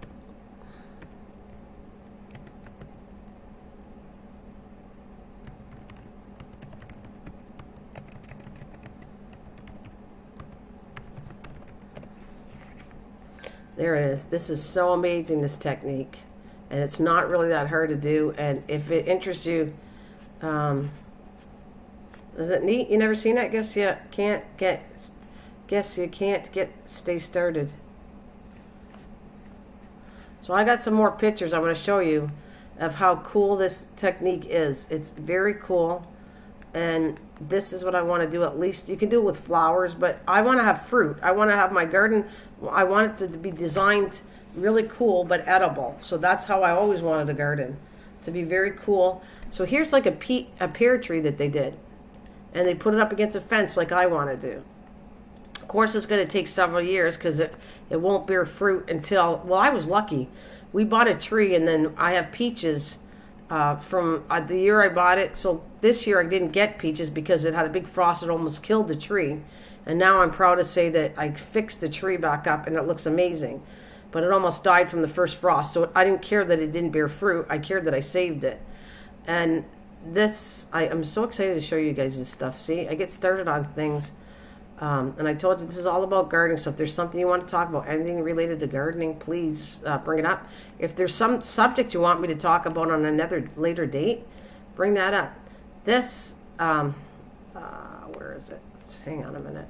There it is. This is so amazing, this technique. And it's not really that hard to do. And if it interests you, is it neat? You never seen that? Guess you can't stay started. So I got some more pictures I'm going to show you of how cool this technique is. It's very cool. And this is what I want to do. At least you can do it with flowers, but I want to have fruit. I want to have my garden. I want it to be designed really cool, but edible. So that's how I always wanted a garden, to be very cool. So here's like a pear tree that they did, and they put it up against a fence like I want to do. Of course, it's going to take several years because it won't bear fruit until, well, I was lucky. We bought a tree, and then I have peaches from the year I bought it. So this year I didn't get peaches because it had a big frost that almost killed the tree. And now I'm proud to say that I fixed the tree back up, and it looks amazing. But it almost died from the first frost. So I didn't care that it didn't bear fruit. I cared that I saved it. And this, I'm so excited to show you guys this stuff. See, I get started on things. And I told you this is all about gardening. So if there's something you want to talk about, anything related to gardening, please bring it up. If there's some subject you want me to talk about on another later date, bring that up. This, where is it? Hang on a minute.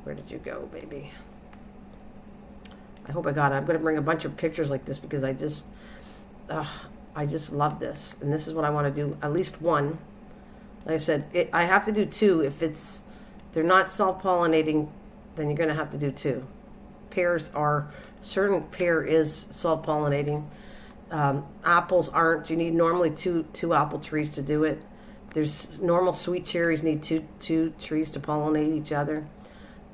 Where did you go, baby? I hope I got it. I'm going to bring a bunch of pictures like this because I just love this. And this is what I want to do. At least one. Like I said, I have to do two. If they're not self-pollinating, then you're going to have to do two. Certain pear is self-pollinating. Apples aren't. You need normally two apple trees to do it. There's normal sweet cherries need two trees to pollinate each other.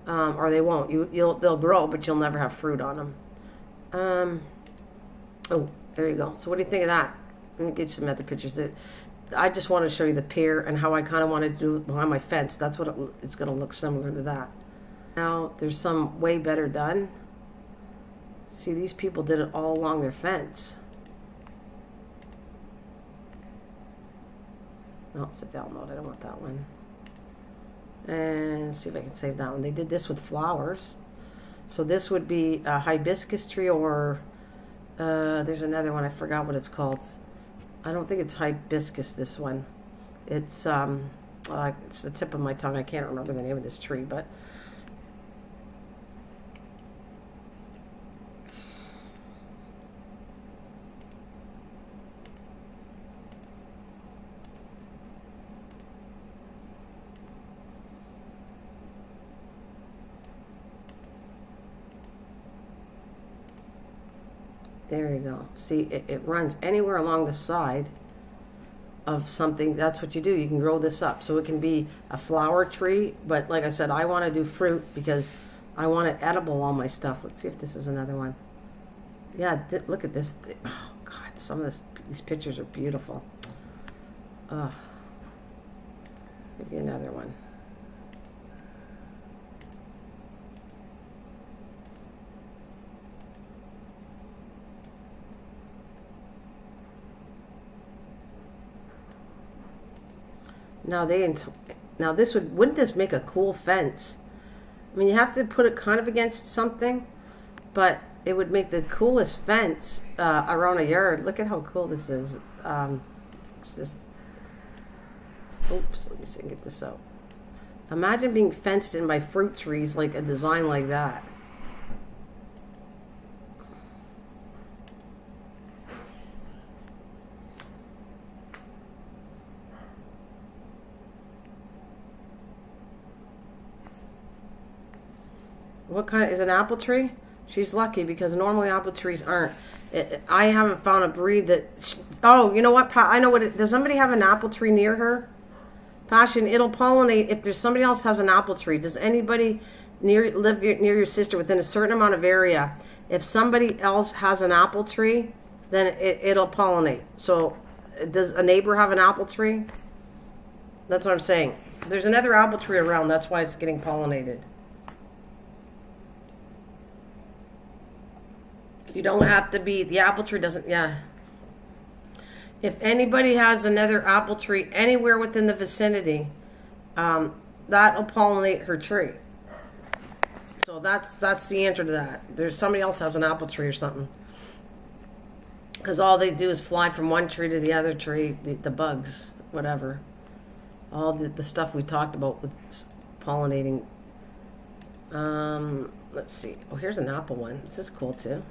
Or they won't. They'll grow, but you'll never have fruit on them. Oh, there you go. So what do you think of that? Let me get some other pictures. I just want to show you the pear and how I kind of want to do it behind my fence. That's what it's going to look similar to that. Now, there's some way better done. See, these people did it all along their fence. No, it's a download. I don't want that one. And see if I can save that one. They did this with flowers. So this would be a hibiscus tree, or there's another one. I forgot what it's called. I don't think it's hibiscus, this one. It's the tip of my tongue. I can't remember the name of this tree, but there you go. See, it runs anywhere along the side of something. That's what you do. You can grow this up. So it can be a flower tree, but like I said, I want to do fruit because I want it edible, all my stuff. Let's see if this is another one. Yeah, look at this. Oh, God, some of these pictures are beautiful. Give you another one. Now wouldn't this make a cool fence? I mean, you have to put it kind of against something, but it would make the coolest fence around a yard. Look at how cool this is. It's just, oops, let me see if I can get this out. Imagine being fenced in by fruit trees, like a design like that. What kind is an apple tree? She's lucky because normally apple trees aren't. I haven't found a breed that. Oh, you know what? I know what. Does somebody have an apple tree near her? Passion. It'll pollinate if there's somebody else has an apple tree. Does anybody live near your sister within a certain amount of area? If somebody else has an apple tree, then it'll pollinate. So, does a neighbor have an apple tree? That's what I'm saying. There's another apple tree around. That's why it's getting pollinated. You don't have to be, the apple tree doesn't, yeah. If anybody has another apple tree anywhere within the vicinity, that'll pollinate her tree. So that's the answer to that. There's somebody else has an apple tree or something. Because all they do is fly from one tree to the other tree, the bugs, whatever. All the stuff we talked about with pollinating. Let's see. Oh, here's an apple one. This is cool too.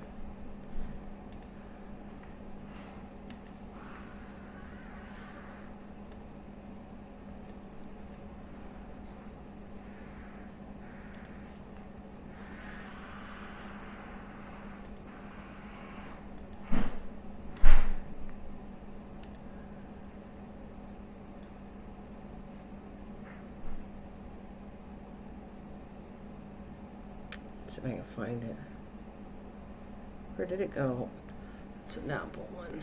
see if I can find it. Where did it go? It's an apple one.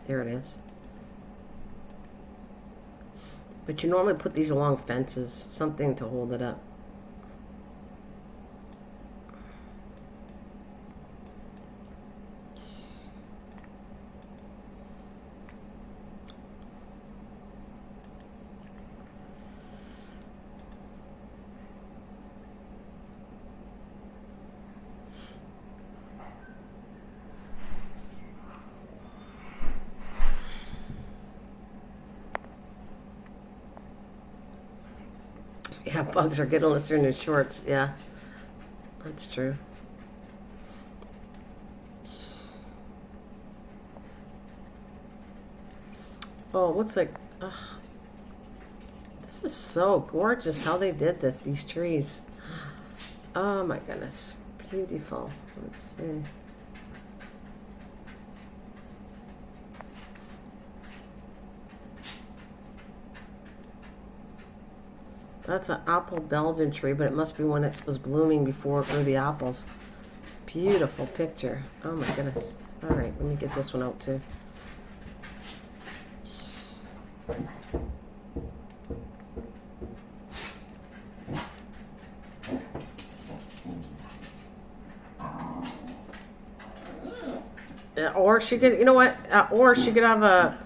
There it is. But you normally put these along fences, something to hold it up. Yeah, bugs are good unless they're in their shorts. Yeah, that's true. Oh, it looks like, ugh, this is so gorgeous how they did this, these trees. Oh my goodness, beautiful. Let's see. That's an apple Belgian tree, but it must be one that was blooming before it grew the apples. Beautiful picture. Oh my goodness. All right, let me get this one out too. Or she could, you know what? Or she could have a,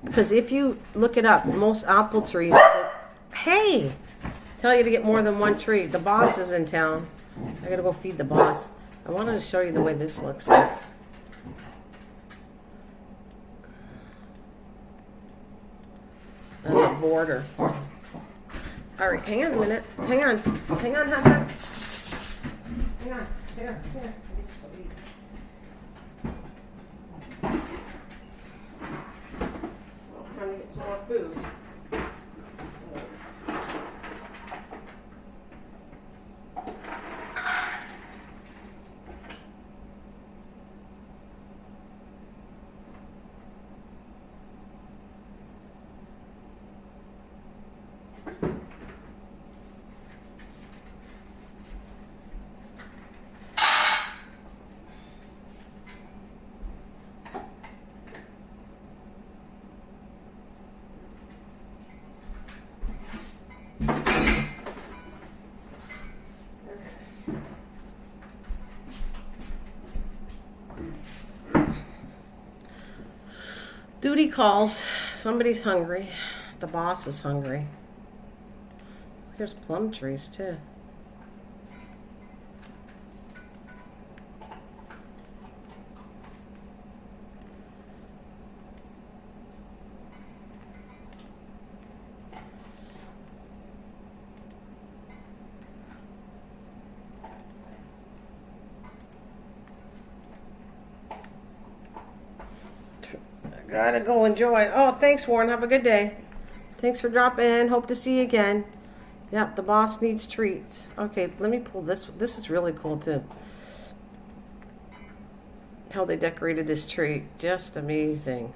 because if you look it up, most apple trees, hey, tell you to get more than one tree. The boss is in town. I gotta go feed the boss. I wanted to show you the way this looks like. As a border. All right, hang on a minute. Hang on, hang on, hang on. Hang on, here. Time to get some more food. Duty calls. Somebody's hungry. The boss is hungry. Here's plum trees too. Gotta go enjoy. Oh, thanks, Warren. Have a good day. Thanks for dropping in. Hope to see you again. Yep, the boss needs treats. Okay, let me pull this. This is really cool, too. How they decorated this tree. Just amazing.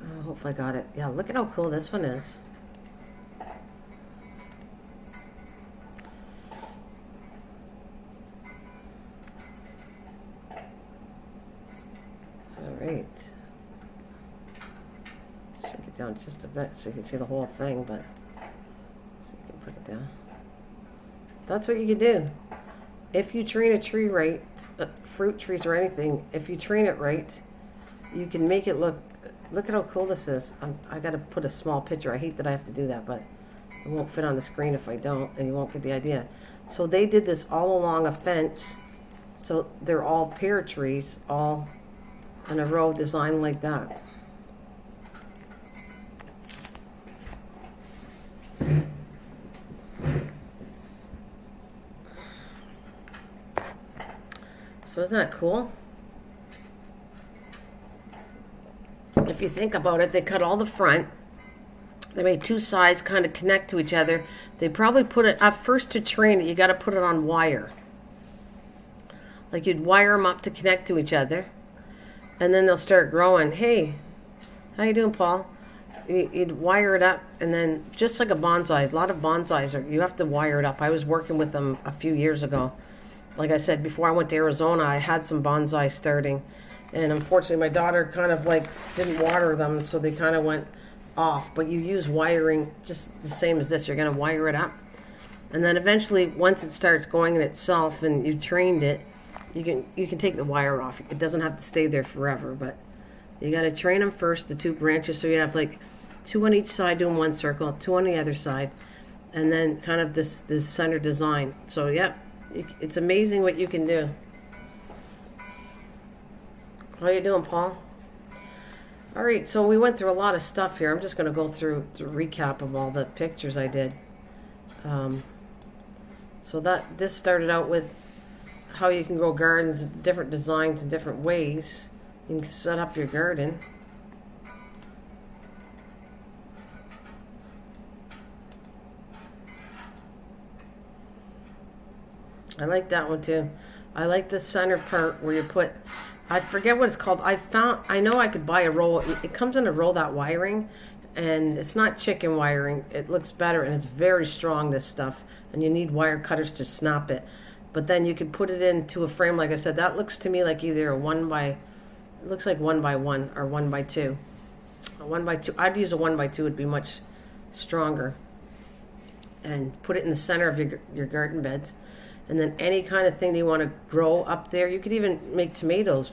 Oh, hopefully I got it. Yeah, look at how cool this one is. Alright. Shrink it down just a bit so you can see the whole thing, but let's see if you can put it down. That's what you can do. If you train a tree right, fruit trees or anything, if you train it right, you can make it look at how cool this is. I got to put a small picture. I hate that I have to do that, but it won't fit on the screen if I don't, and you won't get the idea. So they did this all along a fence, so they're all pear trees, all in a row designed like that. So isn't that cool? If you think about it, they cut all the front. They made two sides kind of connect to each other. They probably put it, at first to train it, you got to put it on wire. Like you'd wire them up to connect to each other. and then they'll start growing. Hey, how you doing, Paul? You'd wire it up, and then just like a bonsai, a lot of bonsais you have to wire it up. I was working with them a few years ago. Like I said, before I went to Arizona, I had some bonsai starting, and unfortunately my daughter kind of like didn't water them, so they kind of went off. But you use wiring just the same as this. You're going to wire it up, and then eventually once it starts going in itself and you've trained it, you can take the wire off. It doesn't have to stay there forever, but you got to train them first, the two branches, so you have like two on each side doing one circle, two on the other side, and then kind of this center design. So yeah, it's amazing what you can do. How you doing, Paul? All right, so we went through a lot of stuff here. I'm just going to go through the recap of all the pictures I did. So this started out with how you can grow gardens, different designs in different ways. You can set up your garden. I like that one too. I like the center part where you put, I forget what it's called. I know I could buy a roll. It comes in a roll, that wiring, and it's not chicken wiring. It looks better, and it's very strong, this stuff, and you need wire cutters to snap it. But then you could put it into a frame, like I said. That looks to me like either a it looks like 1x1 or 1x2. A 1x2, I'd use a 1x2, would be much stronger. And put it in the center of your garden beds. And then any kind of thing that you want to grow up there, you could even make tomatoes,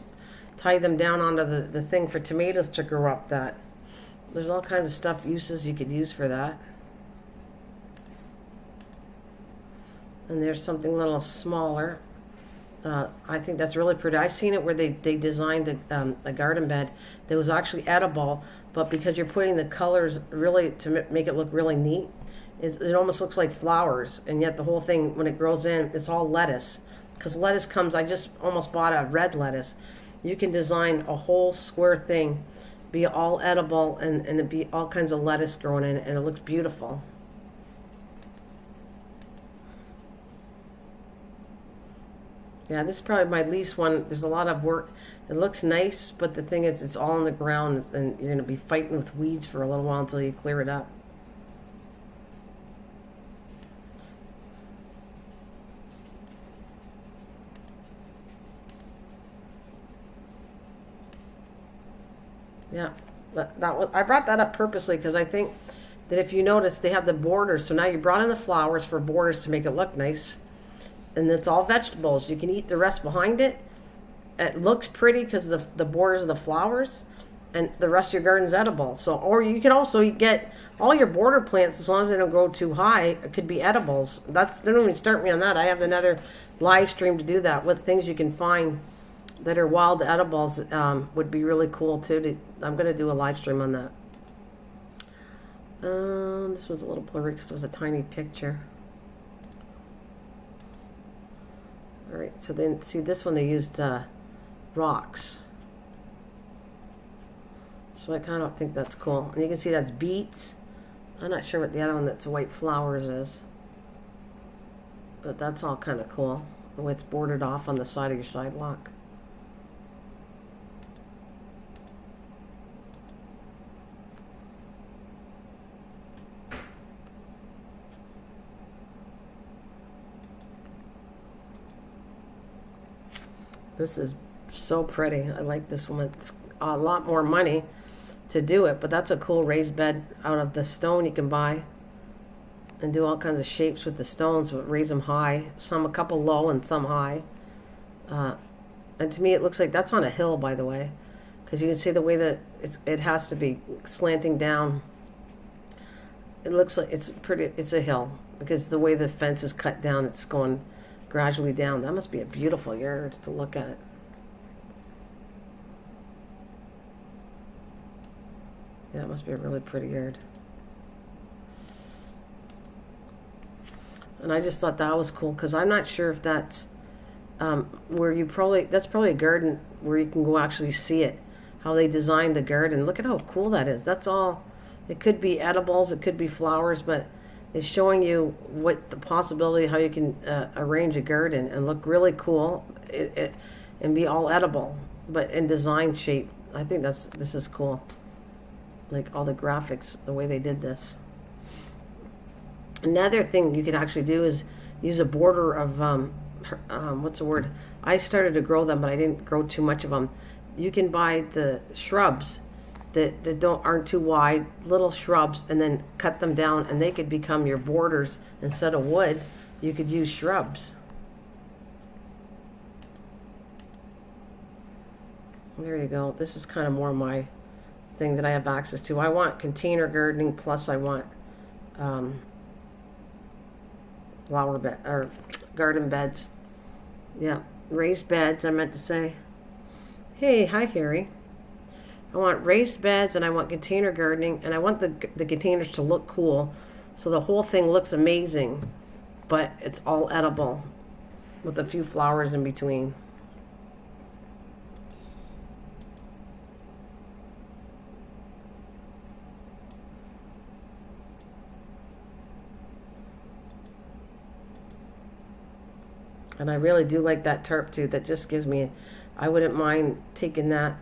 tie them down onto the thing for tomatoes to grow up that. There's all kinds of stuff, uses you could use for that. And there's something a little smaller. I think that's really pretty. I've seen it where they designed a garden bed that was actually edible, but because you're putting the colors really to make it look really neat, it almost looks like flowers, and yet the whole thing, when it grows in, it's all lettuce. Because lettuce comes, I just almost bought a red lettuce. You can design a whole square thing, be all edible, and it be all kinds of lettuce growing in it, and it looks beautiful. Yeah, this is probably my least one. There's a lot of work. It looks nice, but the thing is, it's all on the ground, and you're going to be fighting with weeds for a little while until you clear it up. Yeah, I brought that up purposely because I think that if you notice, they have the borders. So now you brought in the flowers for borders to make it look nice. And it's all vegetables. You can eat the rest behind it. It looks pretty because the borders of the flowers, and the rest of your garden's edible. So, or you can also get all your border plants, as long as they don't grow too high, it could be edibles. Don't even start me on that. I have another live stream to do that with things you can find that are wild edibles. Would be really cool too. I'm going to do a live stream on that. This was a little blurry because it was a tiny picture. All right, so then see this one, they used rocks. So I kind of think that's cool. And you can see that's beets. I'm not sure what the other one that's white flowers is. But that's all kind of cool. The way it's bordered off on the side of your sidewalk. This is so pretty. I like this one. It's a lot more money to do it, but that's a cool raised bed out of the stone you can buy and do all kinds of shapes with the stones, but raise them high. Some a couple low and some high. And to me, it looks like that's on a hill, by the way, because you can see the way that it has to be slanting down. It looks like it's pretty. It's a hill because the way the fence is cut down, it's going gradually down. That must be a beautiful yard to look at. Yeah, it must be a really pretty yard. And I just thought that was cool because I'm not sure if that's where that's probably a garden where you can go actually see it, how they designed the garden. Look at how cool that is. That's all. It could be edibles, it could be flowers, but it's showing you what the possibility, how you can arrange a garden and look really cool and be all edible. but in design shape. I think this is cool. Like all the graphics, the way they did this. Another thing you could actually do is use a border of what's the word? I started to grow them, but I didn't grow too much of them. You can buy the shrubs that aren't too wide, little shrubs, and then cut them down, and they could become your borders instead of wood. You could use shrubs. There you go. This is kind of more my thing that I have access to. I want container gardening, plus I want flower bed or garden beds. Yeah, raised beds. I meant to say. Hey, hi Harry. I want raised beds and I want container gardening, and I want the containers to look cool, so the whole thing looks amazing, but it's all edible with a few flowers in between. And I really do like that tarp too. That just gives me, I wouldn't mind taking that,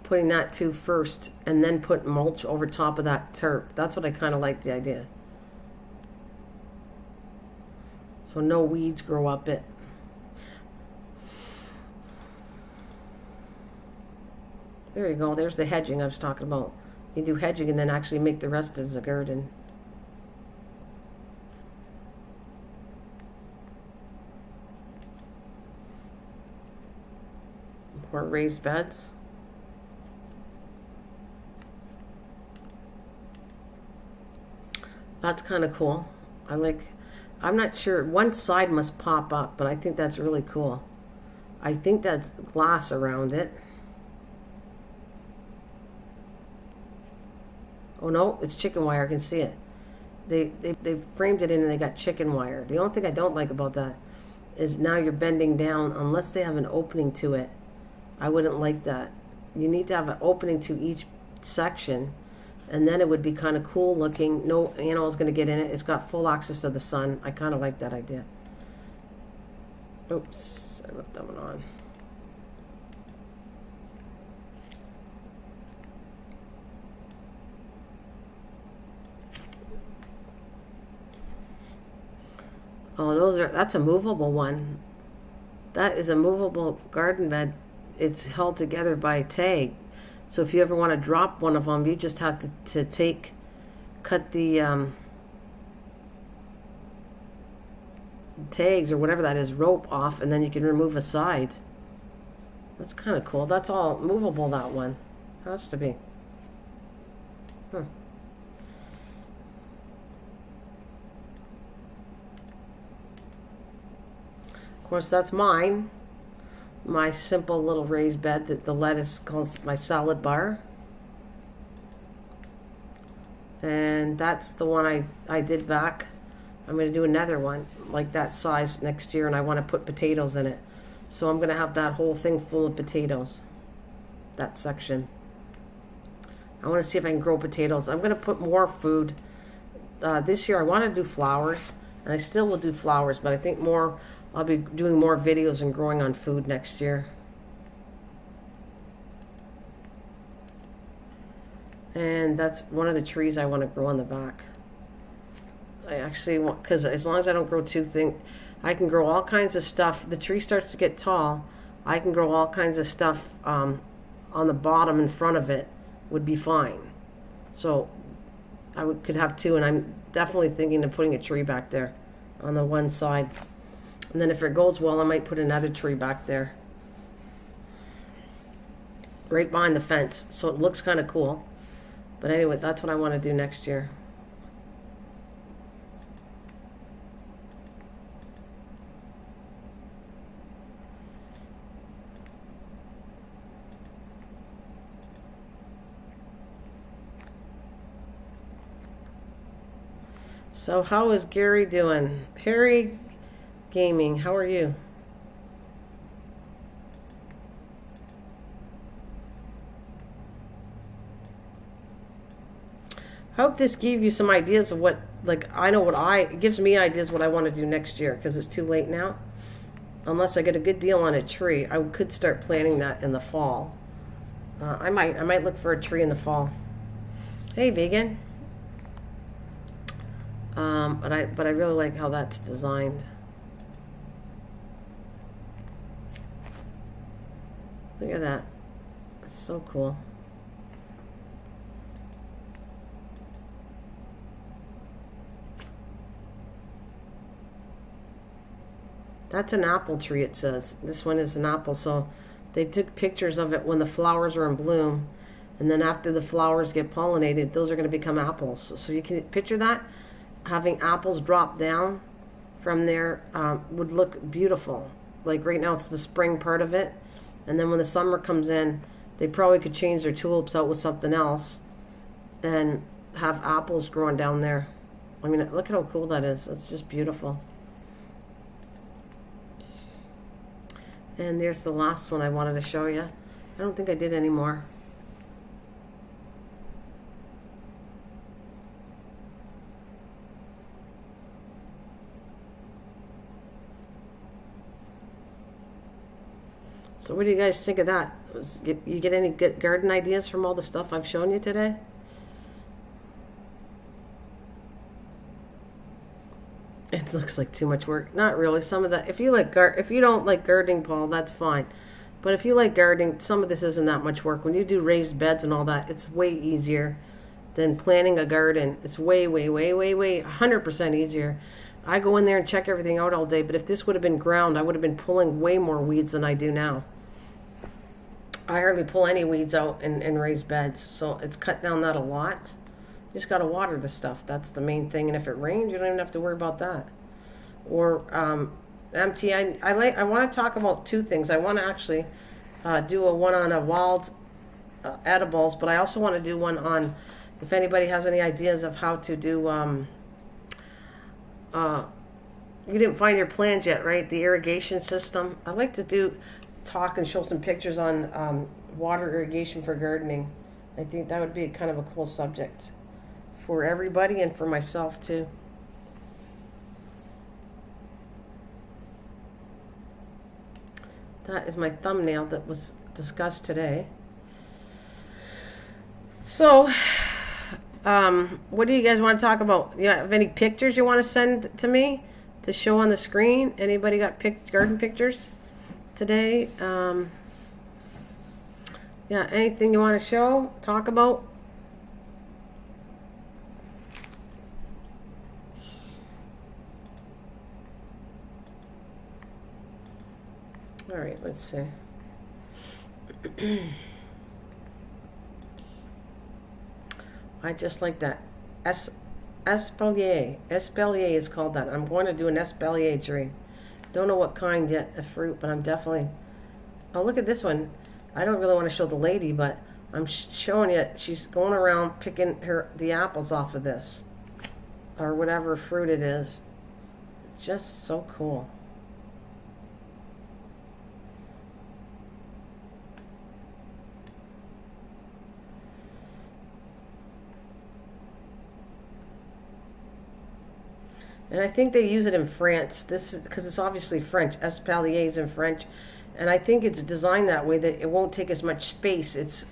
putting that too first, and then put mulch over top of that tarp. That's what I kind of like the idea. So no weeds grow up it. There you go. There's the hedging I was talking about. You do hedging and then actually make the rest as a garden. Or raised beds. That's kind of cool. I'm not sure, one side must pop up, but I think that's really cool. I think that's glass around it. Oh no, it's chicken wire. I can see it. They framed it in and they got chicken wire. The only thing I don't like about that is now you're bending down unless they have an opening to it. I wouldn't like that. You need to have an opening to each section, and then it would be kind of cool looking. No animal's going to get in it. It's got full access to the sun. I kind of like that idea. Oops, I left that one on. Oh, that's a movable one. That is a movable garden bed. It's held together by a tag. So if you ever want to drop one of them, you just have to cut the tags or whatever that is, rope off, and then you can remove a side. That's kind of cool. That's all movable, that one. Has to be. Huh. Of course, that's mine. My simple little raised bed that the lettuce calls my salad bar. And that's the one I did back. I'm going to do another one like that size next year, and I want to put potatoes in it. So I'm going to have that whole thing full of potatoes. That section. I want to see if I can grow potatoes. I'm going to put more food. This year I want to do flowers, and I still will do flowers, but I think more... I'll be doing more videos and growing on food next year. And that's one of the trees I want to grow on the back. I actually want, because as long as I don't grow two things, I can grow all kinds of stuff. The tree starts to get tall. I can grow all kinds of stuff on the bottom in front of it would be fine. So could have two, and I'm definitely thinking of putting a tree back there on the one side. And then if it goes well, I might put another tree back there. Right behind the fence. So it looks kind of cool. But anyway, that's what I want to do next year. So how is Gary doing? Harry Gaming, how are you? I hope this gave you some ideas of what, like, I know what it gives me ideas what I want to do next year, because it's too late now. unless I get a good deal on a tree, I could start planting that in the fall. I might look for a tree in the fall. Hey, vegan. But I really like how that's designed. Look at that. That's so cool. That's an apple tree, it says. This one is an apple, so they took pictures of it when the flowers are in bloom, and then after the flowers get pollinated, those are going to become apples. So you can picture that. Having apples drop down from there would look beautiful. Like right now it's the spring part of it, and then when the summer comes in, they probably could change their tulips out with something else and have apples growing down there. I mean, look at how cool that is. It's just beautiful. And there's the last one I wanted to show you. I don't think I did any more. So what do you guys think of that? You get any good garden ideas from all the stuff I've shown you today? It looks like too much work. Not really. Some of that, if you don't like gardening, Paul, that's fine. But if you like gardening, some of this isn't that much work. When you do raised beds and all that, it's way easier than planting a garden. It's way, way, way, way, way 100% easier. I go in there and check everything out all day, but if this would have been ground, I would have been pulling way more weeds than I do now. I hardly pull any weeds out in raised beds, so it's cut down that a lot. You just got to water the stuff. That's the main thing. And if it rains, you don't even have to worry about that. Or MT, I want to talk about two things. I want to actually do a one on a wild edibles, but I also want to do one on if anybody has any ideas of how to do. You didn't find your plans yet, right? The irrigation system. I'd like to talk and show some pictures on water irrigation for gardening. I think that would be kind of a cool subject for everybody and for myself too. That is my thumbnail that was discussed today. So, what do you guys want to talk about? You have any pictures you want to send to me to show on the screen? Anybody got garden pictures today? Yeah, anything you want to show, talk about? All right, let's see. I just like that. Espalier. Espalier is called that. I'm going to do an espalier tree. Don't know what kind yet of fruit, but I'm definitely... Oh, look at this one. I don't really want to show the lady, but I'm showing you. She's going around picking the apples off of this. Or whatever fruit it is. It's just so cool. And I think they use it in France. This is because it's obviously French. Espalier is in French, and I think it's designed that way that it won't take as much space. It's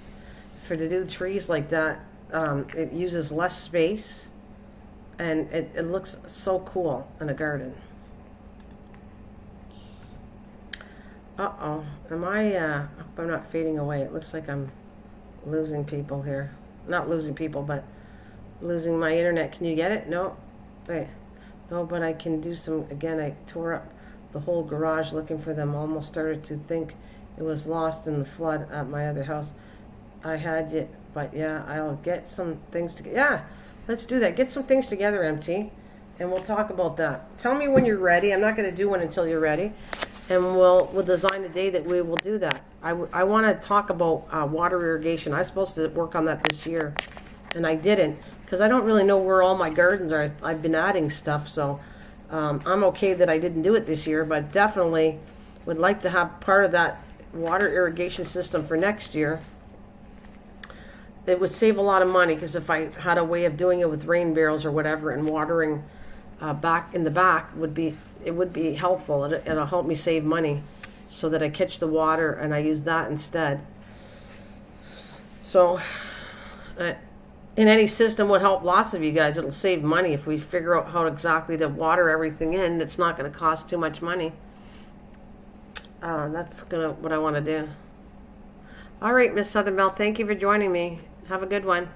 to do trees like that. It uses less space, and it looks so cool in a garden. Uh-oh, am I? I hope I'm not fading away. It looks like I'm losing people here. Not losing people, but losing my internet. Can you get it? No. Wait. No, but I can do some, again, I tore up the whole garage looking for them. Almost started to think it was lost in the flood at my other house. I had it, but yeah, I'll get some things together. Yeah, let's do that. Get some things together, MT, and we'll talk about that. Tell me when you're ready. I'm not going to do one until you're ready, and we'll design a day that we will do that. I want to talk about water irrigation. I was supposed to work on that this year, and I didn't. Because I don't really know where all my gardens are. I've been adding stuff, so I'm okay that I didn't do it this year, but definitely would like to have part of that water irrigation system for next year. It would save a lot of money, because if I had a way of doing it with rain barrels or whatever and watering back in the back would be helpful. It'll help me save money, so that I catch the water and I use that instead. So, in any system would help lots of you guys. It'll save money if we figure out how exactly to water everything in. It's not going to cost too much money. That's what I want to do. All right, Miss Southern Belle, thank you for joining me. Have a good one.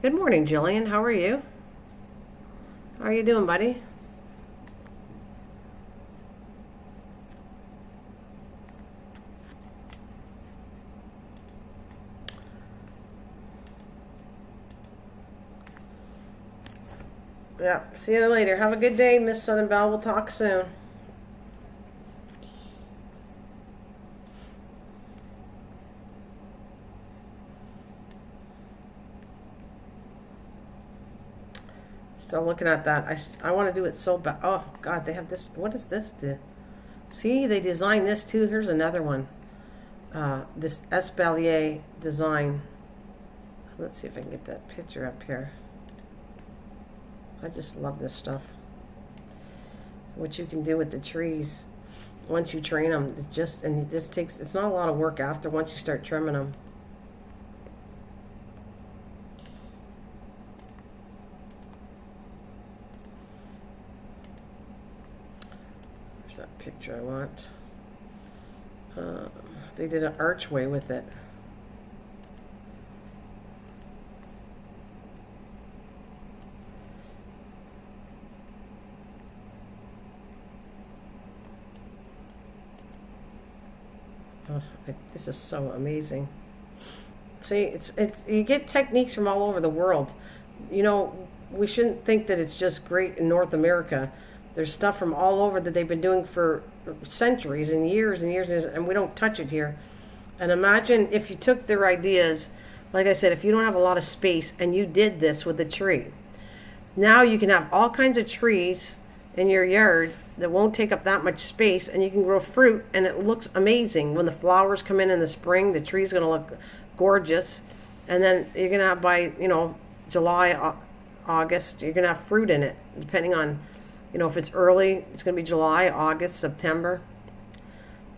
Good morning, Jillian. How are you? How are you doing, buddy? Yeah, see you later. Have a good day, Miss Southern Belle. We'll talk soon. Still looking at that. I want to do it so bad. Oh, God, they have this. What does this do? See, they designed this too. Here's another one. This Espalier design. Let's see if I can get that picture up here. I just love this stuff. What you can do with the trees once you train them. It's not a lot of work after once you start trimming them. There's that picture I want. They did an archway with it. This is so amazing. See, it's you get techniques from all over the world. You know, we shouldn't think that it's just great in North America. There's stuff from all over that they've been doing for centuries and years and years, and we don't touch it here. And imagine if you took their ideas, like I said, if you don't have a lot of space and you did this with a tree. Now you can have all kinds of trees in your yard that won't take up that much space, and you can grow fruit, and it looks amazing. When the flowers come in the spring, the tree's going to look gorgeous, and then you're going to have by July, August, you're going to have fruit in it, depending on if it's early, it's going to be July, August, September,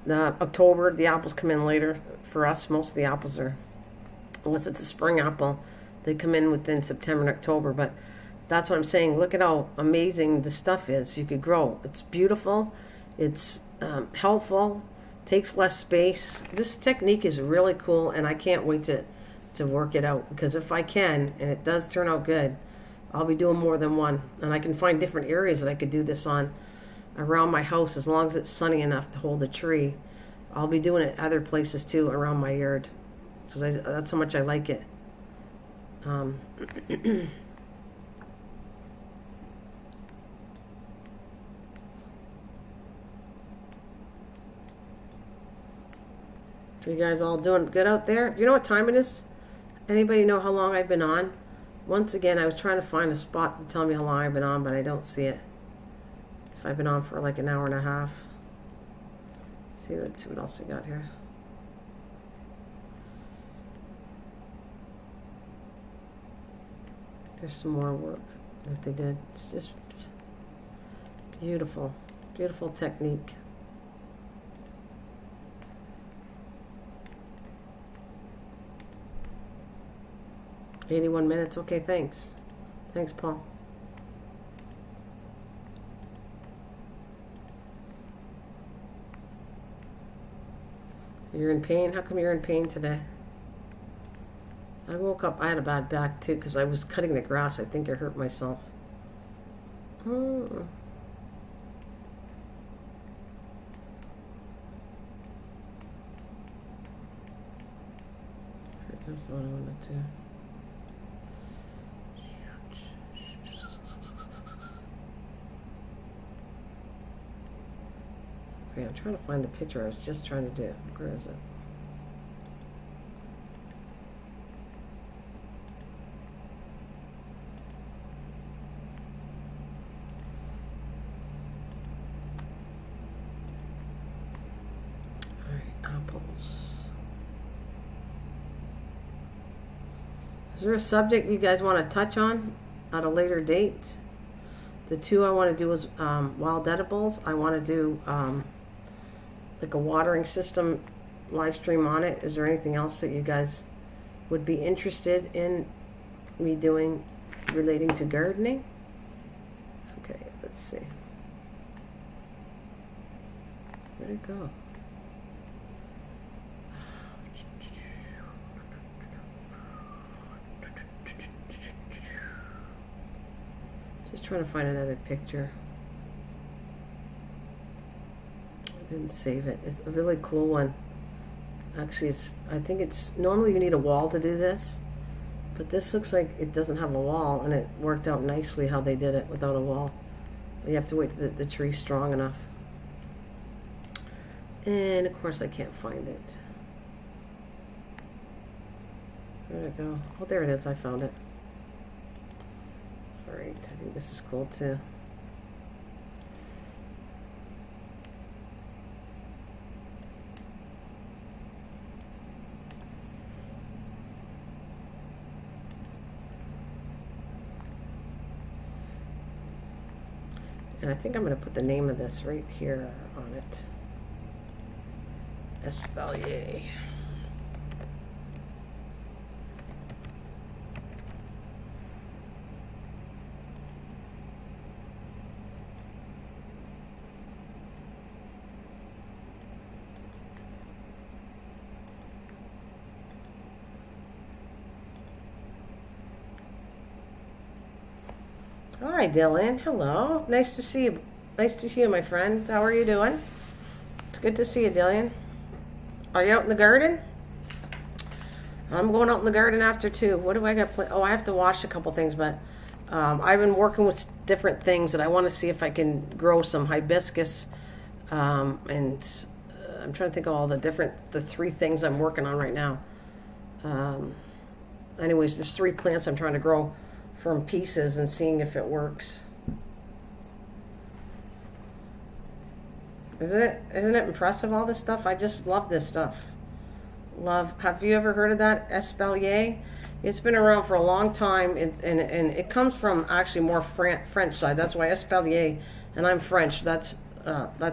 October. The apples come in later for us. Most of the apples are, unless it's a spring apple, they come in within September and October. But that's what I'm saying. Look at how amazing the stuff is you could grow. It's beautiful. It's helpful. Takes less space. This technique is really cool, and I can't wait to work it out, because if I can, and it does turn out good, I'll be doing more than one. And I can find different areas that I could do this on around my house, as long as it's sunny enough to hold a tree. I'll be doing it other places too around my yard, because that's how much I like it. You guys all doing good out there? Do you know what time it is? Anybody know how long I've been on? Once again, I was trying to find a spot to tell me how long I've been on, but I don't see it. If I've been on for like an hour and a half. Let's see what else I got here. There's some more work that they did. It's just beautiful. Beautiful technique. "81 minutes. Okay, thanks. Thanks, Paul. You're in pain? How come you're in pain today?" I woke up, I had a bad back too, because I was cutting the grass. I think I hurt myself. Oh. That's what I wanted to. Okay, I'm trying to find the picture I was just trying to do. Where is it? All right, apples. Is there a subject you guys want to touch on at a later date? The two I want to do is wild edibles. I want to do like a watering system live stream on it. Is there anything else that you guys would be interested in me doing relating to gardening? Okay, let's see. Where'd it go? Just trying to find another picture. I didn't save it. It's a really cool one. Actually, I think it's normally you need a wall to do this, but this looks like it doesn't have a wall, and it worked out nicely how they did it without a wall. You have to wait till the tree's strong enough. And of course I can't find it. Where'd it go? Oh, there it is. I found it. Alright, I think this is cool too. And I think I'm going to put the name of this right here on it. Espalier. Hi, Dylan. Hello. Nice to see you. Nice to see you, my friend. How are you doing? It's good to see you, Dylan. Are you out in the garden? I'm going out in the garden after too. What do I got? Oh, I have to wash a couple things, but I've been working with different things, and I want to see if I can grow some hibiscus. And I'm trying to think of all the three things I'm working on right now. Anyways, there's 3 plants I'm trying to grow from pieces and seeing if it works. Isn't it impressive, all this stuff? I just love this stuff. Have you ever heard of that, Espalier? It's been around for a long time, and it comes from actually more French side. That's why Espalier, and I'm French. That's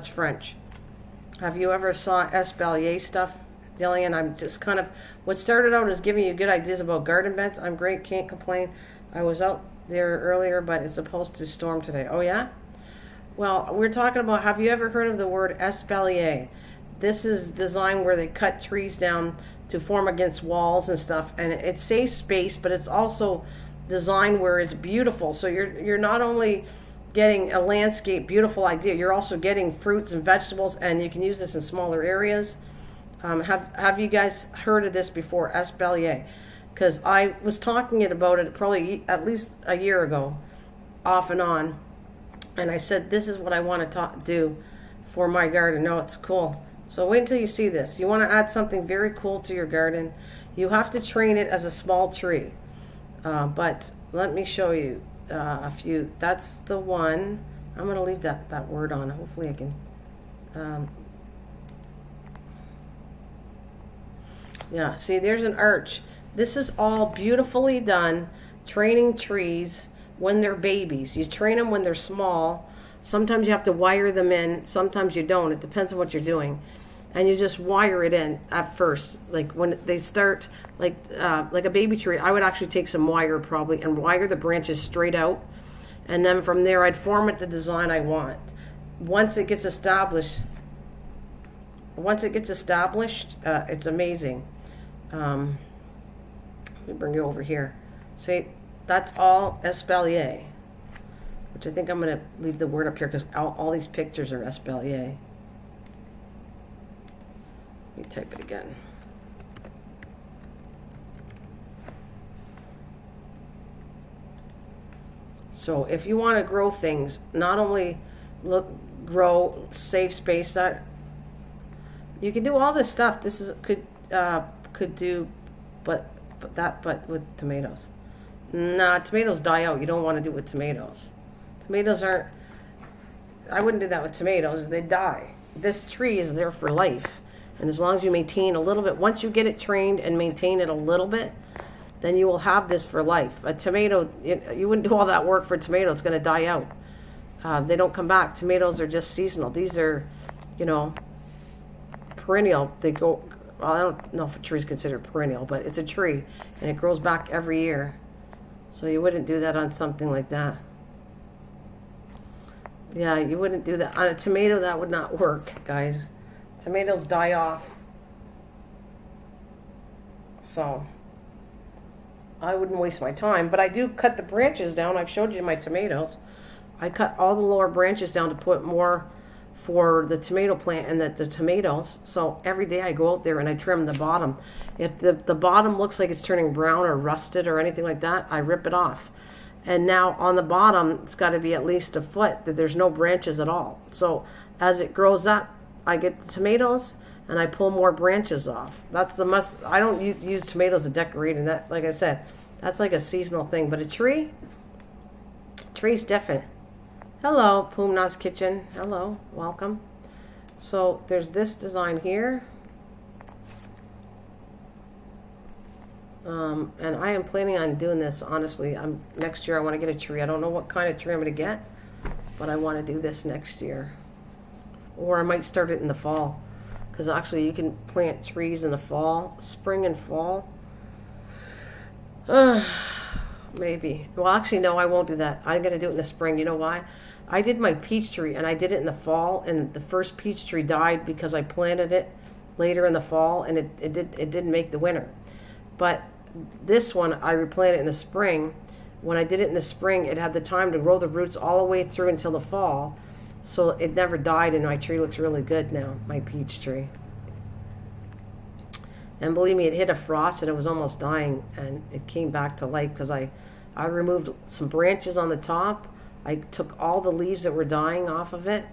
French. Have you ever saw Espalier stuff, Dillian? I'm just kind of, what started out as giving you good ideas about garden beds. I'm great, can't complain. I was out there earlier, but it's supposed to storm today. Oh, yeah? Well, we're talking about, have you ever heard of the word espalier? This is design where they cut trees down to form against walls and stuff, and it saves space, but it's also designed where it's beautiful. So you're not only getting a landscape, beautiful idea, you're also getting fruits and vegetables, and you can use this in smaller areas. Have you guys heard of this before, espalier? Because I was talking about it probably at least a year ago, off and on. And I said, this is what I want to do for my garden. No, it's cool. So wait until you see this. You want to add something very cool to your garden. You have to train it as a small tree. But let me show you a few. That's the one. I'm going to leave that word on. Hopefully I can. Yeah, see, there's an arch. This is all beautifully done, training trees when they're babies. You train them when they're small. Sometimes you have to wire them in. Sometimes you don't. It depends on what you're doing. And you just wire it in at first. Like when they start, like a baby tree, I would actually take some wire probably and wire the branches straight out. And then from there, I'd form it the design I want. Once it gets established, it's amazing. Let me bring you over here. See, that's all espalier, which I think I'm going to leave the word up here because all these pictures are espalier. Let me type it again. So if you want to grow things, not only grow, save space, that you can do all this stuff. This is could do, but with tomatoes. Nah, tomatoes die out. You don't want to do it with tomatoes. Tomatoes aren't, I wouldn't do that with tomatoes. They die. This tree is there for life. And as long as you maintain a little bit, once you get it trained and maintain it a little bit, then you will have this for life. A tomato, you wouldn't do all that work for a tomato. It's going to die out. They don't come back. Tomatoes are just seasonal. These are, you know, perennial. They go, well, I don't know if a tree is considered perennial, but it's a tree and it grows back every year. So you wouldn't do that on something like that. Yeah, you wouldn't do that. On a tomato, that would not work, guys. Tomatoes die off. So I wouldn't waste my time. But I do cut the branches down. I've showed you my tomatoes. I cut all the lower branches down to put more for the tomato plant and the tomatoes. So every day I go out there and I trim the bottom. If the bottom looks like it's turning brown or rusted or anything like that, I rip it off. And now on the bottom, it's got to be at least a foot that there's no branches at all. So as it grows up, I get the tomatoes and I pull more branches off. That's the must. I don't use tomatoes to decorate, and that, like I said, that's like a seasonal thing. But a tree's different. Hello, Pumna's Kitchen. Hello, welcome. So there's this design here. And I am planning on doing this, honestly. Next year I want to get a tree. I don't know what kind of tree I'm going to get, but I want to do this next year. Or I might start it in the fall. Because actually you can plant trees in the fall, spring and fall. Maybe. Well, actually, no, I won't do that. I'm going to do it in the spring. You know why? I did my peach tree, and I did it in the fall, and the first peach tree died because I planted it later in the fall, and it didn't make the winter. But this one, I replanted in the spring. When I did it in the spring, it had the time to grow the roots all the way through until the fall, so it never died, and my tree looks really good now, my peach tree. And believe me, it hit a frost and it was almost dying, and it came back to life because I removed some branches on the top. I took all the leaves that were dying off of it,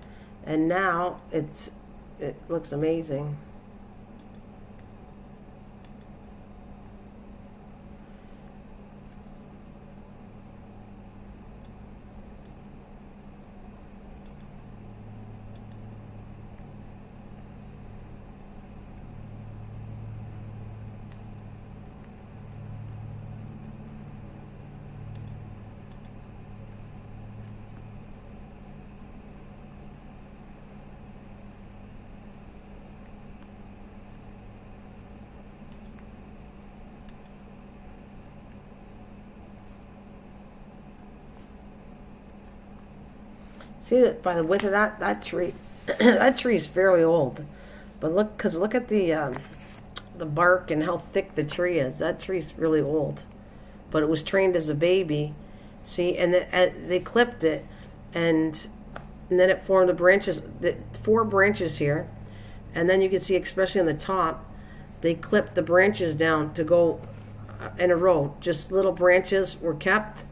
and now it looks amazing. See that by the width of that tree, that tree is fairly old, but look at the bark and how thick the tree is. That tree's really old, but it was trained as a baby. See, and they clipped it, and then it formed the branches, the 4 branches here, and then you can see, especially on the top, they clipped the branches down to go in a row. Just little branches were kept,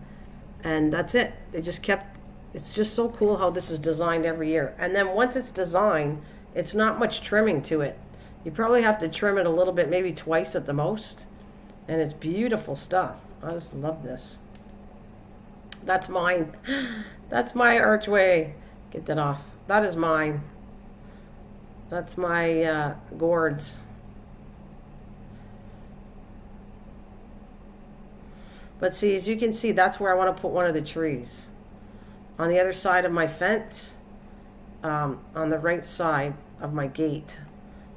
and that's it. They just kept. It's just so cool how this is designed every year. And then once it's designed, it's not much trimming to it. You probably have to trim it a little bit, maybe twice at the most. And it's beautiful stuff. I just love this. That's mine. That's my archway. Get that off. That is mine. That's my gourds. But see, as you can see, that's where I want to put one of the trees. On the other side of my fence, on the right side of my gate,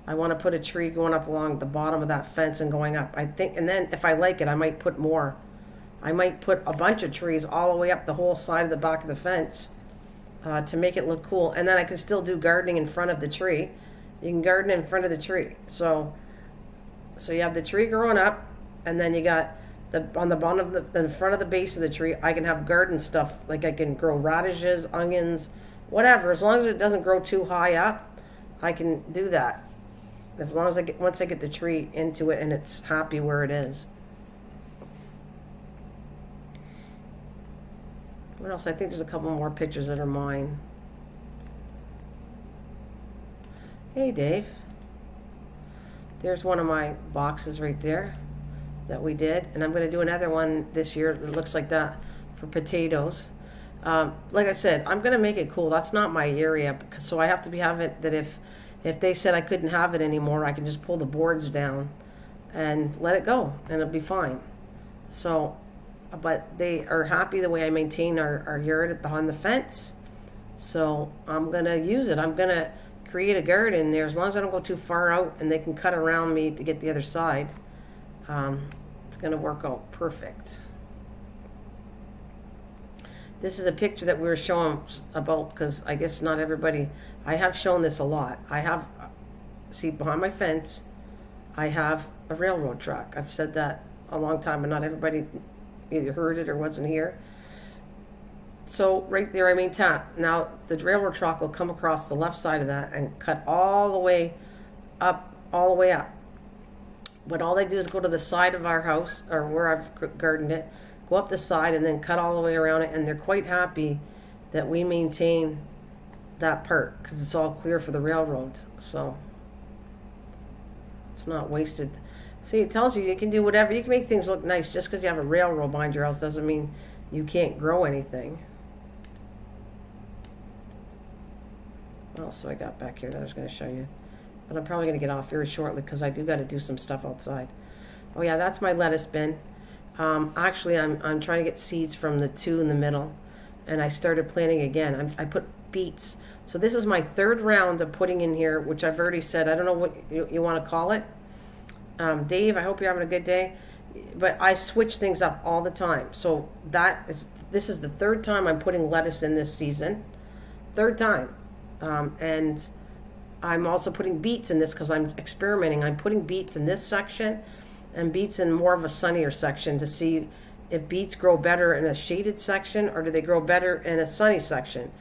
I want to put a tree going up along the bottom of that fence and going up. I think, and then if I like it, I might put more. I might put a bunch of trees all the way up the whole side of the back of the fence to make it look cool. And then I can still do gardening in front of the tree. You can garden in front of the tree. So you have the tree growing up, and then you got on the bottom of the front of the base of the tree, I can have garden stuff, like I can grow radishes, onions, whatever. As long as it doesn't grow too high up, I can do that. As long as once I get the tree into it and it's happy where it is. What else? I think there's a couple more pictures that are mine. Hey, Dave. There's one of my boxes right there that we did, and I'm going to do another one this year that looks like that for potatoes. Like I said, I'm going to make it cool. That's not my area, so I have to have it that if they said I couldn't have it anymore, I can just pull the boards down and let it go, and it'll be fine. So, but they are happy the way I maintain our yard behind the fence, So I'm going to use it. I'm going to create a garden there as long as I don't go too far out and they can cut around me to get the other side. It's going to work out perfect. This is a picture that we were showing about because I guess not everybody, I have shown this a lot. I have, see behind my fence, I have a railroad track. I've said that a long time, but not everybody either heard it or wasn't here. So right there I mean tap. Now the railroad track will come across the left side of that and cut all the way up. But all they do is go to the side of our house or where I've gardened it, go up the side and then cut all the way around it, and they're quite happy that we maintain that part because it's all clear for the railroad. So it's not wasted. See, it tells you can do whatever. You can make things look nice. Just because you have a railroad behind your house doesn't mean you can't grow anything. What else do I got back here that I was going to show you? But I'm probably going to get off very shortly because I do got to do some stuff outside. Oh yeah, that's my lettuce bin. Actually, I'm trying to get seeds from the two in the middle, and I started planting again. I put beets. So this is my third round of putting in here, which I've already said. I don't know what you want to call it. Dave, I hope you're having a good day. But I switch things up all the time. So this is the third time I'm putting lettuce in this season. Third time. And I'm also putting beets in this because I'm experimenting. I'm putting beets in this section and beets in more of a sunnier section to see if beets grow better in a shaded section or do they grow better in a sunny section.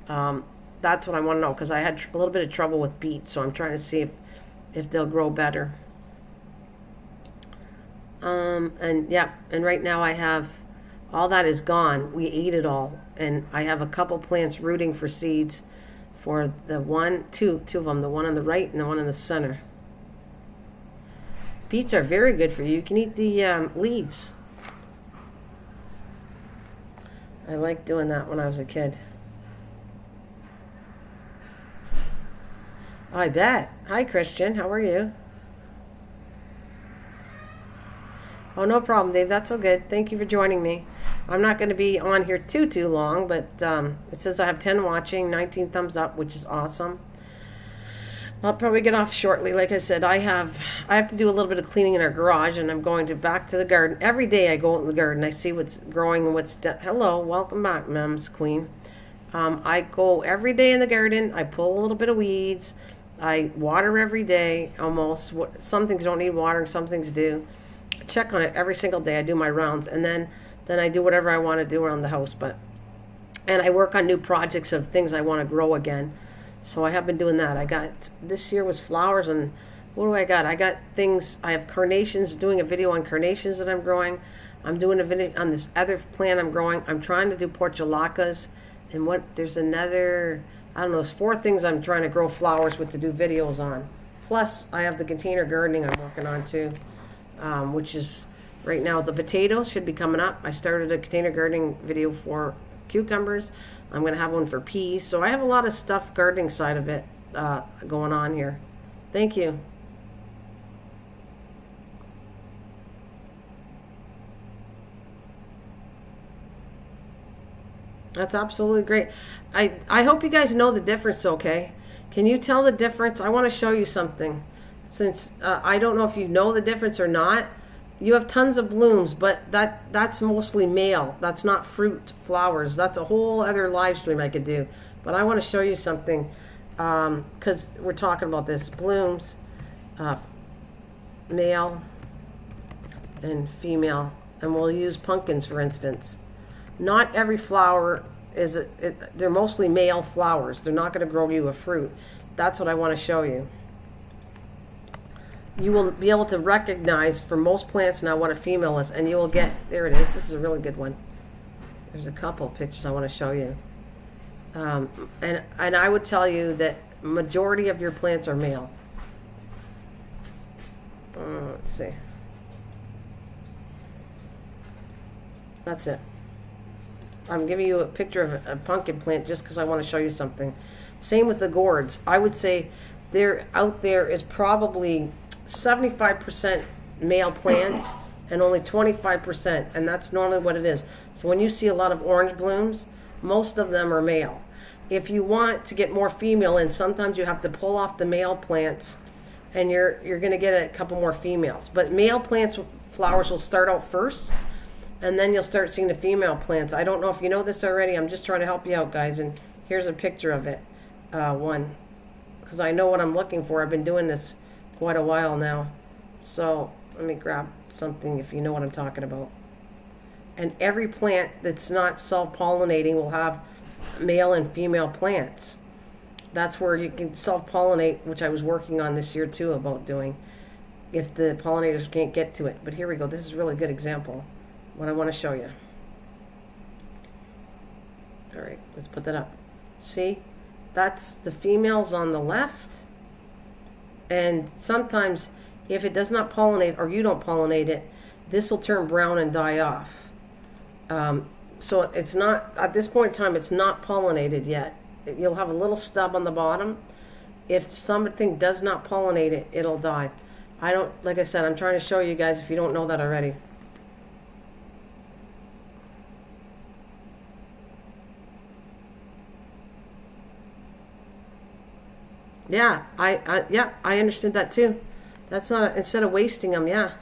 That's what I want to know because I had a little bit of trouble with beets, so I'm trying to see if they'll grow better. And right now I have all that is gone. We ate it all, and I have a couple plants rooting for seeds for the two of them, the one on the right and the one in the center. Beets are very good for you. You can eat the leaves. I liked doing that when I was a kid. Oh, I bet. Hi, Christian. How are you? Oh, no problem, Dave. That's so good. Thank you for joining me. I'm not going to be on here too long, but it says I have 10 watching, 19 thumbs up, which is awesome. I'll probably get off shortly. Like I said, I have to do a little bit of cleaning in our garage, and I'm going back to the garden. Every day I go in the garden. I see what's growing and what's hello, welcome back, Mems Queen. I go every day in the garden. I pull a little bit of weeds. I water every day almost. Some things don't need watering, some things do. I check on it every single day. I do my rounds, and then I do whatever I want to do around the house. And I work on new projects of things I want to grow again. So I have been doing that. This year was flowers, and what do I got? I got things, I have carnations, doing a video on carnations that I'm growing. I'm doing a video on this other plant I'm growing. I'm trying to do portulacas, and there's another, I don't know, there's 4 things I'm trying to grow flowers with to do videos on. Plus, I have the container gardening I'm working on too, which is, right now, the potatoes should be coming up. I started a container gardening video for cucumbers. I'm going to have one for peas. So I have a lot of stuff, gardening side of it, going on here. Thank you. That's absolutely great. I hope you guys know the difference, okay? Can you tell the difference? I want to show you something. Since I don't know if you know the difference or not, you have tons of blooms, but that's mostly male. That's not fruit, flowers. That's a whole other live stream I could do. But I want to show you something because we're talking about this. Blooms, male and female. And we'll use pumpkins, for instance. Not every flower they're mostly male flowers. They're not going to grow you a fruit. That's what I want to show you. You will be able to recognize for most plants now what a female is, and you will get, there it is. This is a really good one. There's a couple of pictures I want to show you. And I would tell you that majority of your plants are male. Let's see. That's it. I'm giving you a picture of a pumpkin plant just because I want to show you something. Same with the gourds. I would say out there is probably 75% male plants and only 25%, and that's normally what it is. So when you see a lot of orange blooms, most of them are male. if you want to get more female in, sometimes you have to pull off the male plants, and you're going to get a couple more females. But male plants flowers will start out first, and then you'll start seeing the female plants. I don't know if you know this already. I'm just trying to help you out, guys. And here's a picture of it. One, because I know what I'm looking for. I've been doing this quite a while now. So let me grab something if you know what I'm talking about. And every plant that's not self-pollinating will have male and female plants. That's where you can self-pollinate, which I was working on this year too about doing, if the pollinators can't get to it. But here we go. This is a really good example, what I want to show you. All right, let's put that up. See, that's the females on the left. And sometimes if it does not pollinate or you don't pollinate it, this will turn brown and die off. So it's not, at this point in time, it's not pollinated yet. You'll have a little stub on the bottom. If something does not pollinate it, it'll die. Like I said, I'm trying to show you guys if you don't know that already. Yeah, I understood that too. That's not, instead of wasting them, yeah.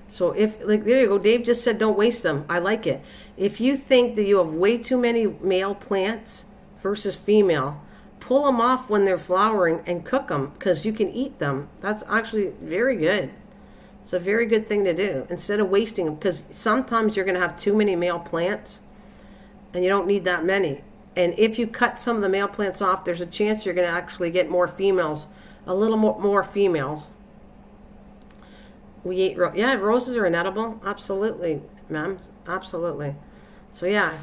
So like, there you go. Dave just said don't waste them. I like it. If you think that you have way too many male plants versus female, pull them off when they're flowering and cook them, because you can eat them. That's actually very good. It's a very good thing to do instead of wasting them, because sometimes you're going to have too many male plants and you don't need that many. And if you cut some of the male plants off, there's a chance you're going to actually get more females, a little more females. We ate roses are inedible. Absolutely, ma'am. Absolutely. So yeah,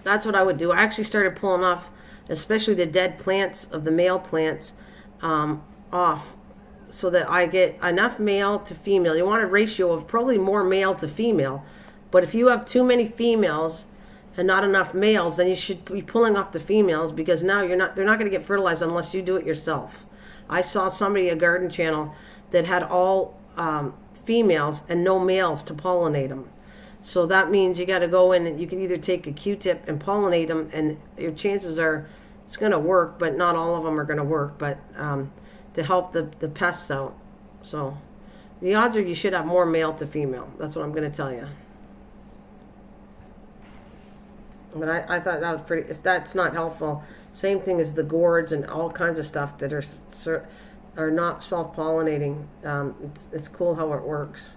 that's what I would do. I actually started pulling off, especially the dead plants of the male plants, off, so that I get enough male to female. You want a ratio of probably more male to female, but if you have too many females and not enough males, then you should be pulling off the females, because now they're not going to get fertilized unless you do it yourself. I saw somebody, a garden channel, that had all females and no males to pollinate them. So that means you got to go in and you can either take a Q-tip and pollinate them, and your chances are it's going to work, but not all of them are going to work, but to help the pests out. So the odds are you should have more male to female. That's what I'm going to tell you. But I thought that was pretty, if that's not helpful, same thing as the gourds and all kinds of stuff that are not self-pollinating. It's cool how it works.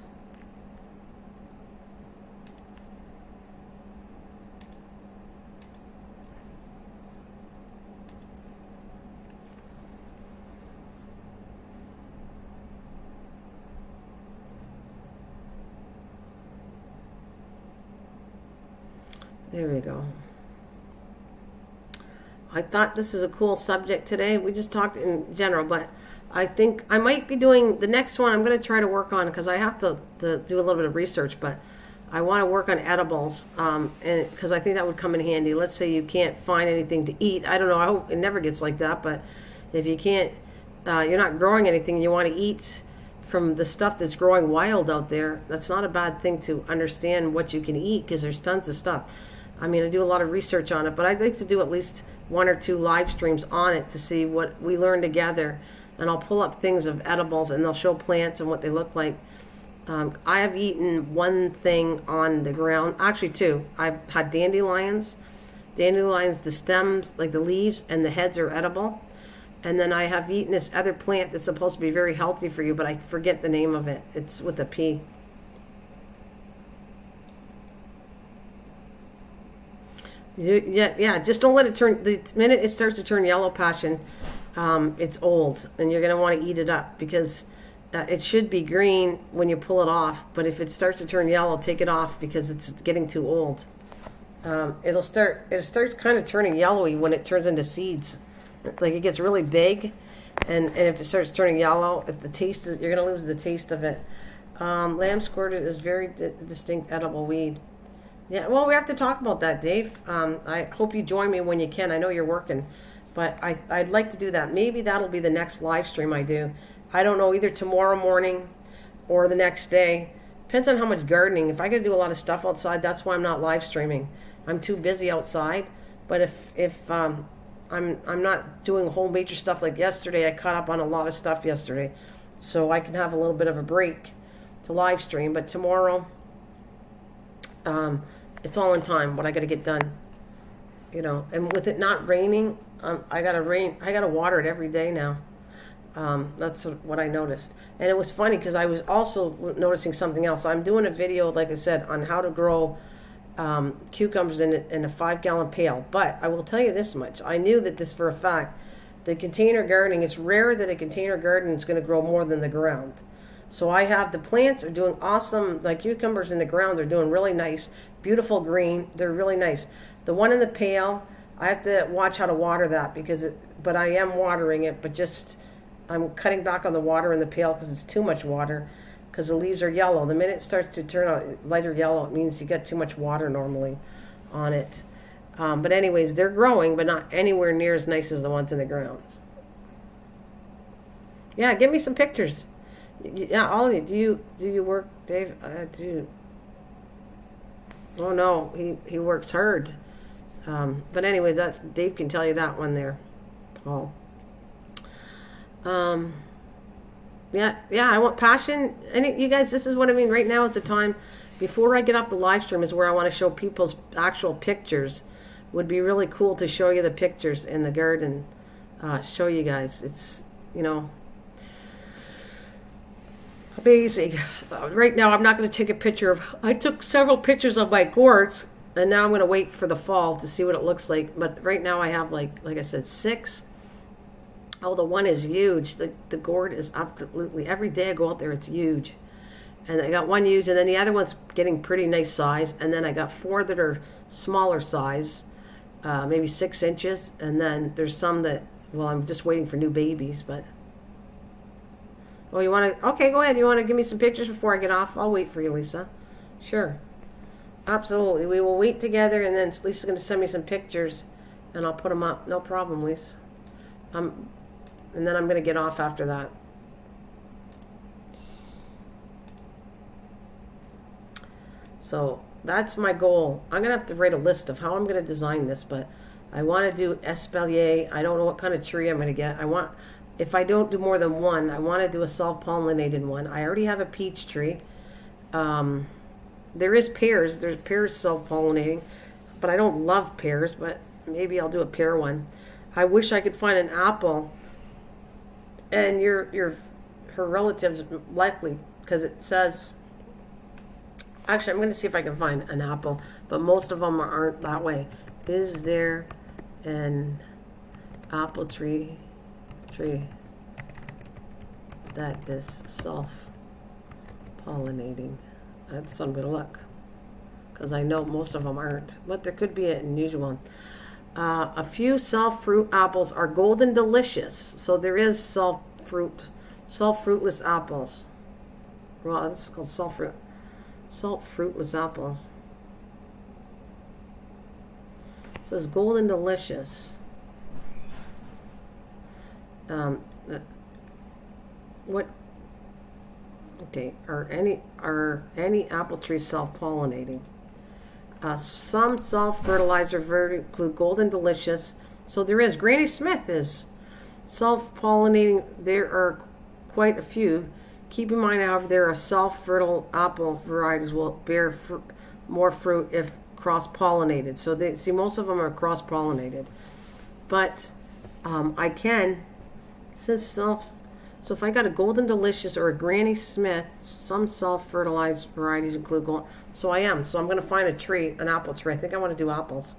There we go. I thought this is a cool subject today. We just talked in general, but I think I might be doing the next one. I'm going to try to work on, because I have to do a little bit of research, but I want to work on edibles, and because I think that would come in handy. Let's say you can't find anything to eat. I don't know. I hope it never gets like that, but if you can't, you're not growing anything, and you want to eat from the stuff that's growing wild out there, that's not a bad thing to understand what you can eat, because there's tons of stuff. I mean, I do a lot of research on it, but I'd like to do at least 1 or 2 live streams on it to see what we learn together. And I'll pull up things of edibles, and they'll show plants and what they look like. I have eaten one thing on the ground, actually 2. I've had dandelions. Dandelions, the stems, like the leaves and the heads, are edible. And then I have eaten this other plant that's supposed to be very healthy for you, but I forget the name of it. It's with a P. Yeah, just don't let it turn. The minute it starts to turn yellow passion, it's old, and you're going to want to eat it up, because it should be green when you pull it off, but if it starts to turn yellow, take it off, because it's getting too old. It starts kind of turning yellowy when it turns into seeds. Like, it gets really big, and if it starts turning yellow, if the taste is, you're going to lose the taste of it. Lamb's quarter is very distinct edible weed. Yeah, well, we have to talk about that, Dave. I hope you join me when you can. I know you're working, but I'd like to do that. Maybe that'll be the next live stream I do. I don't know, either tomorrow morning or the next day. Depends on how much gardening. If I got to do a lot of stuff outside, that's why I'm not live streaming. I'm too busy outside. But if I'm not doing a whole major stuff like yesterday, I caught up on a lot of stuff yesterday, so I can have a little bit of a break to live stream. But tomorrow, it's all in time. What I got to get done, And with it not raining, I gotta water it every day now. That's what I noticed. And it was funny because I was also noticing something else. I'm doing a video, like I said, on how to grow cucumbers in a 5-gallon pail. But I will tell you this much. I knew that this for a fact. The container gardening, it's rare that a container garden is going to grow more than the ground. So I have the plants are doing awesome. Like cucumbers in the ground, they're doing really nice. Beautiful green. They're really nice. The one in the pail, I have to watch how to water that but I am watering it, but just I'm cutting back on the water in the pail because it's too much water because the leaves are yellow. The minute it starts to turn out lighter yellow, it means you get too much water normally on it. But anyways, they're growing, but not anywhere near as nice as the ones in the ground. Yeah, give me some pictures. Yeah, all of you. Do you work, Dave? I do. Oh no, he works hard. But anyway, that Dave can tell you that one there, Paul. Yeah, I want passion. And you guys, this is what I mean. Right now is the time, before I get off the live stream, is where I want to show people's actual pictures. Would be really cool to show you the pictures in the garden. Show you guys. It's, amazing. Right now, I'm not going to take a picture of, I took several pictures of my gourds, and now I'm going to wait for the fall to see what it looks like. But right now I have, like I said, 6. Oh, the one is huge. The gourd is absolutely, every day I go out there, it's huge. And I got one huge, and then the other one's getting pretty nice size. And then I got 4 that are smaller size, maybe 6 inches. And then there's some that, well, I'm just waiting for new babies, but. Oh, you want to, okay, go ahead. You want to give me some pictures before I get off? I'll wait for you, Lisa. Sure. Absolutely. We will wait together, and then Lisa's going to send me some pictures, and I'll put them up. No problem, Lisa. And then I'm going to get off after that. So that's my goal. I'm going to have to write a list of how I'm going to design this, but I want to do espalier. I don't know what kind of tree I'm going to get. If I don't do more than one, I want to do a self-pollinated one. I already have a peach tree. There is pears. There's pears self-pollinating, but I don't love pears, but maybe I'll do a pear one. I wish I could find an apple, and her relatives likely, because it says, actually I'm going to see if I can find an apple, but most of them aren't that way. Is there an apple tree that is self-pollinating? That's what I'm going to look, because I know most of them aren't, but there could be an unusual one. A few self-fruit apples are golden delicious. So there is self-fruitless apples. Well, this is called self-fruitless apples. It says golden delicious. What? Okay. Are any apple trees self-pollinating? Some self-fertilizer include golden delicious. So there is. Granny Smith is self-pollinating. There are quite a few. Keep in mind, however, there are self-fertile apple varieties will bear more fruit if cross-pollinated. So most of them are cross-pollinated. But I can, since so if I got a Golden Delicious or a Granny Smith, some self-fertilized varieties include gold. So I'm going to find an apple tree. I think I want to do apples.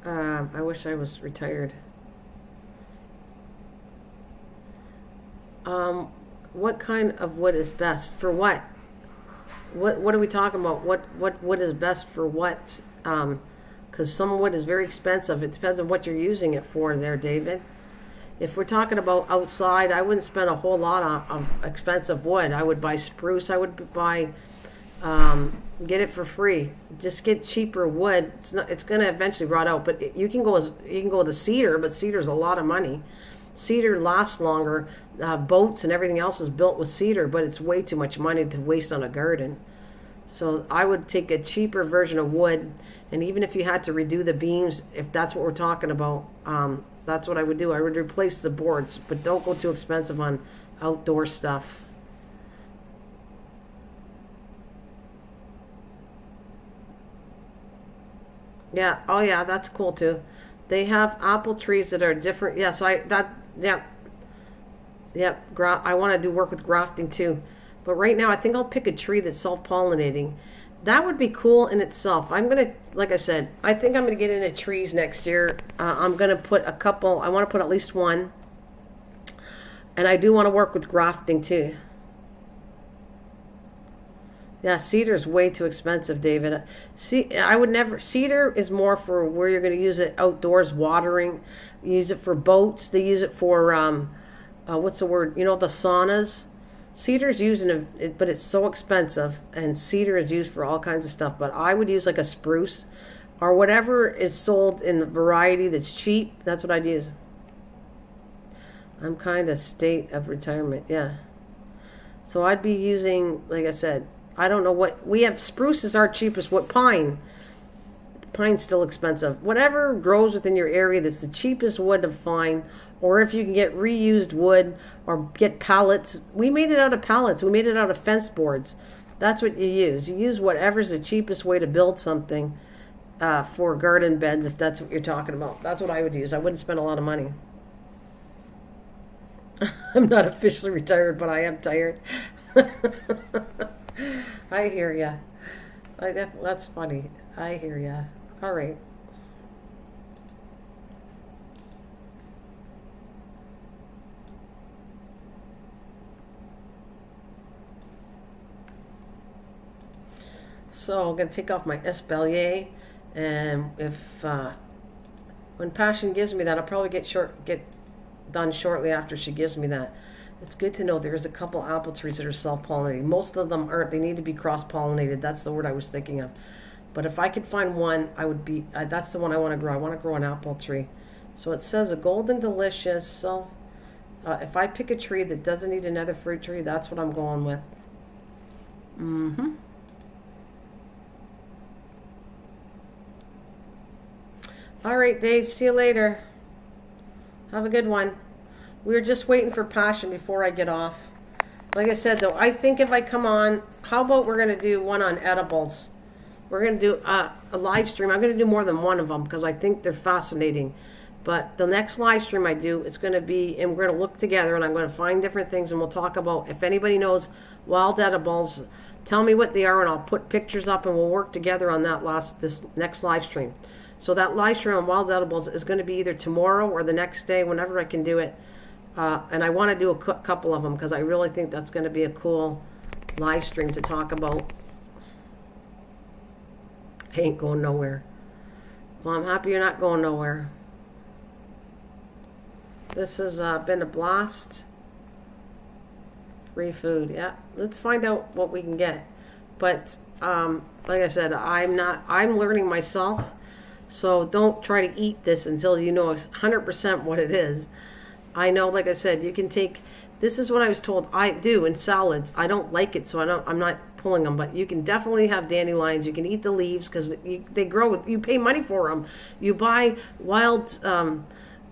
I wish I was retired. What kind of wood is best for what? What are we talking about? What wood is best for what? Because some wood is very expensive. It depends on what you're using it for there, David. If we're talking about outside, I wouldn't spend a whole lot of expensive wood. I would buy spruce. I would buy, get it for free. Just get cheaper wood. It's going to eventually rot out. But you can go with the cedar, but cedar's a lot of money. Cedar lasts longer. Boats and everything else is built with cedar, but it's way too much money to waste on a garden. So I would take a cheaper version of wood, and even if you had to redo the beams, if that's what we're talking about, that's what I would do. I would replace the boards, but don't go too expensive on outdoor stuff. Yeah. Oh, yeah. That's cool too. They have apple trees that are different. Yes, yeah, yep. I want to do work with grafting too, but right now I think I'll pick a tree that's self-pollinating. That would be cool in itself. I'm gonna, like I said, I think I'm gonna get into trees next year. I'm gonna put a couple. I want to put at least one, and I do want to work with grafting too. Yeah, cedar is way too expensive, David. See, I would never. Cedar is more for where you're going to use it outdoors, watering. You use it for boats. They use it for what's the word? You know, the saunas. Cedar's used but it's so expensive, and cedar is used for all kinds of stuff. But I would use like a spruce, or whatever is sold in a variety that's cheap. That's what I'd use. I'm kind of state of retirement, yeah. So I'd be using, like I said, I don't know what we have. Spruce is our cheapest. What pine? Pine's still expensive. Whatever grows within your area that's the cheapest wood to find, or if you can get reused wood or get pallets. We made it out of pallets. We made it out of fence boards. That's what you use. You use whatever's the cheapest way to build something for garden beds, if that's what you're talking about. That's what I would use. I wouldn't spend a lot of money. I'm not officially retired, but I am tired. I hear ya. That's funny. I hear ya. All right. So I'm going to take off my Espalier, and if when Passion gives me that, I'll probably get done shortly after she gives me that. It's good to know there's a couple apple trees that are self-pollinating. Most of them aren't. They need to be cross-pollinated. That's the word I was thinking of. But if I could find one, I would be. That's the one I want to grow. I want to grow an apple tree. So it says a golden delicious. So if I pick a tree that doesn't need another fruit tree, that's what I'm going with. Mm-hmm. All right, Dave. See you later. Have a good one. We're just waiting for Passion before I get off. Like I said, though, I think if I come on, how about we're going to do one on edibles? We're going to do a live stream. I'm going to do more than one of them because I think they're fascinating. But the next live stream I do, it's going to be, and we're going to look together, and I'm going to find different things, and we'll talk about, if anybody knows wild edibles, tell me what they are, and I'll put pictures up, and we'll work together on this next live stream. So that live stream on wild edibles is going to be either tomorrow or the next day, whenever I can do it. And I want to do a couple of them because I really think that's going to be a cool live stream to talk about. I ain't going nowhere. Well, I'm happy you're not going nowhere. This has been a blast. Free food. Yeah, let's find out what we can get. But like I said, I'm learning myself. So don't try to eat this until you know 100% what it is. I know, like I said, you can take, this is what I was told I do in salads. I don't like it, so I'm not pulling them, but you can definitely have dandelions. You can eat the leaves because they grow, you pay money for them. You buy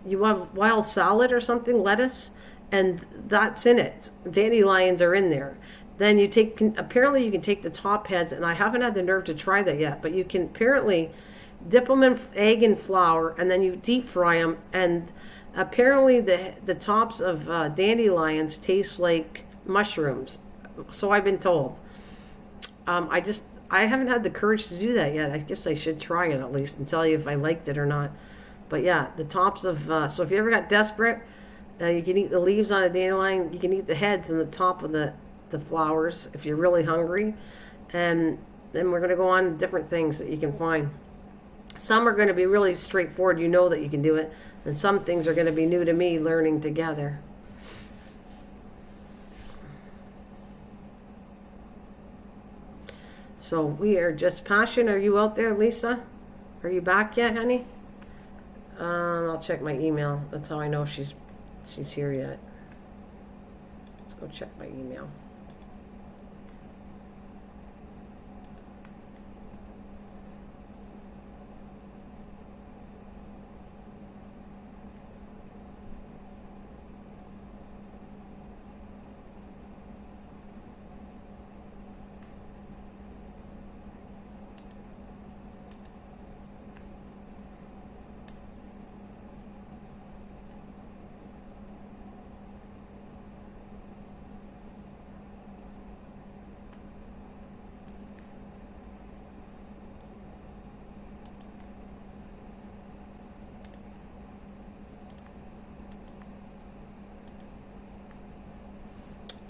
you have wild salad or something, lettuce, and that's in it. Dandelions are in there. Then apparently you can take the top heads, and I haven't had the nerve to try that yet, but you can apparently dip them in egg and flour, and then you deep fry them, and apparently the tops of dandelions taste like mushrooms. So I've been told. I haven't had the courage to do that yet. I guess I should try it at least and tell you if I liked it or not. But yeah, the tops of, so if you ever got desperate, you can eat the leaves on a dandelion. You can eat the heads and the top of the flowers if you're really hungry. And then we're going to go on to different things that you can find. Some are going to be really straightforward. You know that you can do it. And some things are going to be new to me, learning together. So we are just Passion. Are you out there, Lisa? Are you back yet, honey? I'll check my email. That's how I know she's she's here yet. Let's go check my email.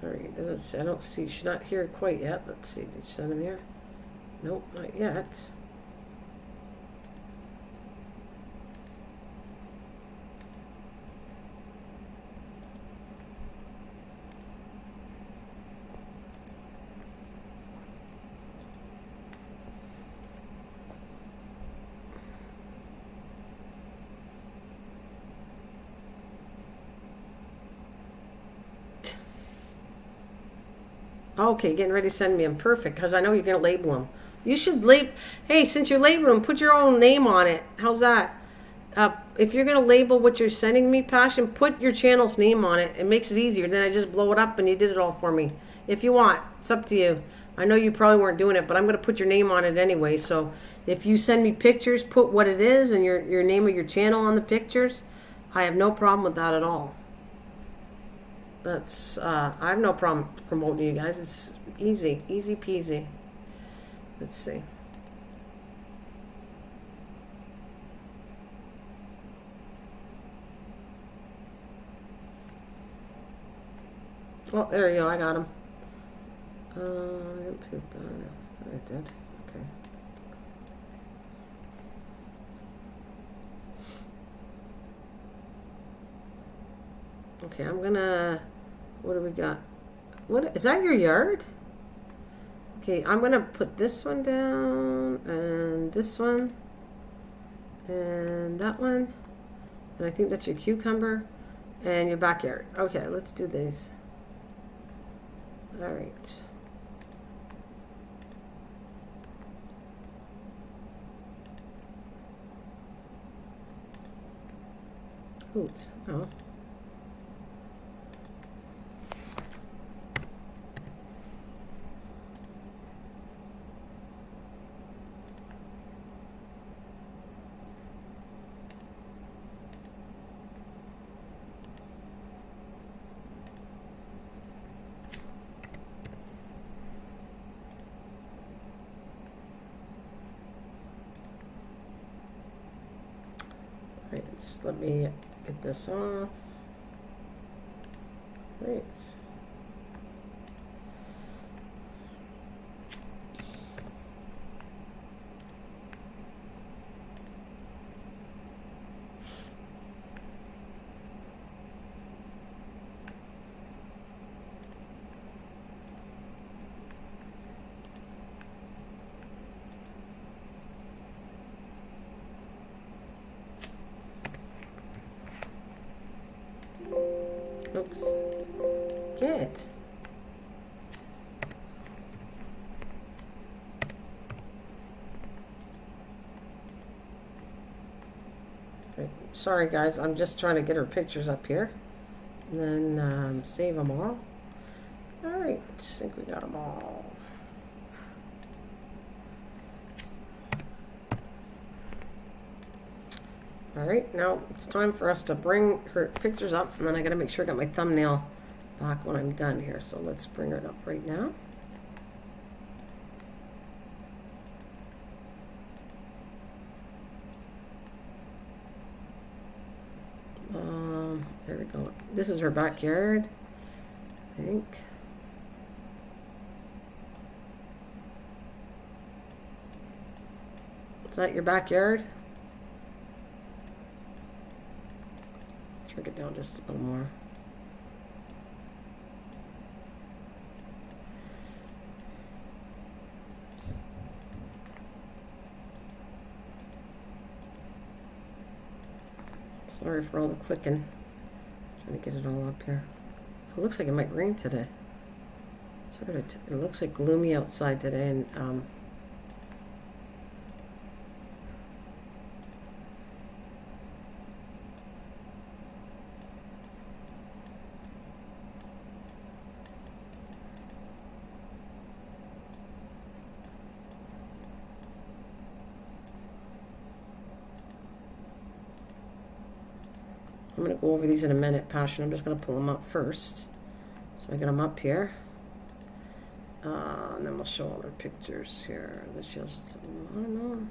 Alright, doesn't say, I don't see, she's not here quite yet. Let's see, did you send him here? Nope, not yet. Okay, getting ready to send me them. Perfect, because I know you're going to label them. You should label... Hey, since you're labeling them, put your own name on it. How's that? If you're going to label what you're sending me, Passion, put your channel's name on it. It makes it easier. Then I just blow it up and you did it all for me. If you want, it's up to you. I know you probably weren't doing it, but I'm going to put your name on it anyway. So if you send me pictures, put what it is and your name of your channel on the pictures. I have no problem with that at all. That's I have no problem promoting you guys. It's easy peasy. Let's see. Oh, there you go. I got him. I thought I did. Okay. Okay, I'm gonna... What do we got? What is that, your yard? Okay, I'm gonna put this one down and this one and that one, and I think that's your cucumber and your backyard. Okay, let's do these. All right. Hoot. Oh. Right, just let me get this off. Great. Oops. Get. Right. Sorry guys, I'm just trying to get her pictures up here. And then save them all. Alright, I think we got them all. Alright, now it's time for us to bring her pictures up, and then I gotta make sure I got my thumbnail back when I'm done here. So let's bring it up right now. There we go. This is her backyard, I think. Is that your backyard? Let's shrink it down just a little more. Sorry for all the clicking. Trying to get it all up here. It looks like it might rain today. It looks like gloomy outside today, and I'm going to go over these in a minute, Passion. I'm just going to pull them up first. So I got them up here. And then we'll show all their pictures here. This just, I don't know.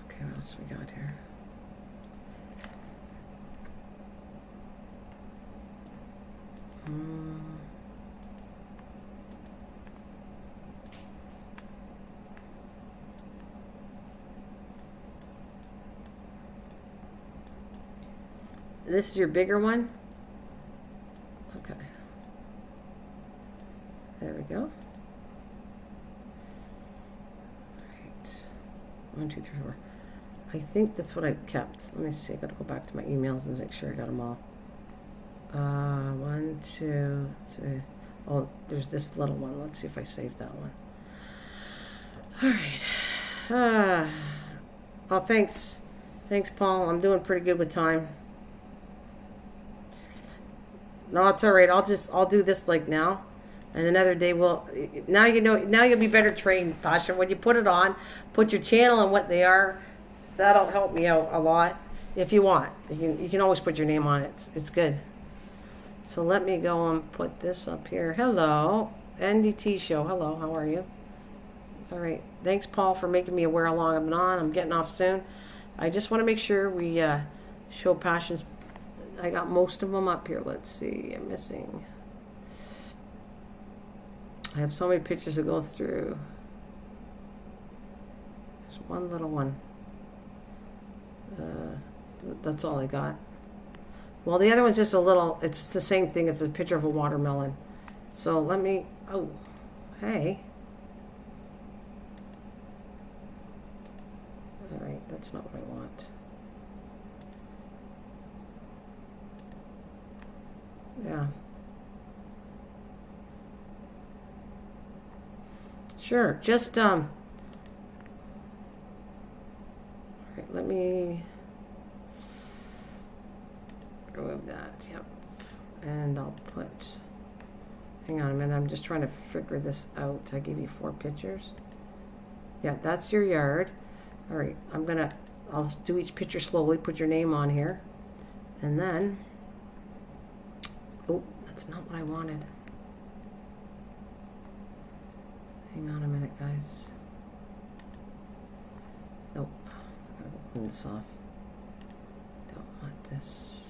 Okay, what else we got here? This is your bigger one? Okay. There we go. Right. 1, 2, 3, 4. I think that's what I kept. Let me see. I gotta go back to my emails and make sure I got them all. 1, 2, 3. Oh, there's this little one. Let's see if I saved that one. All right. Oh, thanks. Thanks, Paul. I'm doing pretty good with time. No, it's all right. I'll do this like now, and another day now you'll be better trained, Pasha. When you put it on, put your channel and what they are. That'll help me out a lot. If you want, you can always put your name on it. It's good. So let me go and put this up here. Hello, NDT show. Hello, how are you? All right. Thanks, Paul, for making me aware how long I've been on. I'm getting off soon. I just want to make sure we show Passion's. I got most of them up here. Let's see. I'm missing. I have so many pictures to go through. There's one little one. That's all I got. Well, the other one's just a little. It's the same thing. It's a picture of a watermelon. So let me. Oh, hey. All right. That's not what I want. Yeah. Sure. Just all right, let me remove that. Yep. And I'll put. Hang on a minute. I'm just trying to figure this out. I gave you 4 pictures. Yeah, that's your yard. All right. I'll do each picture slowly. Put your name on here, and then. Oh, that's not what I wanted. Hang on a minute, guys. Nope. I gotta go clean this off. Don't want this.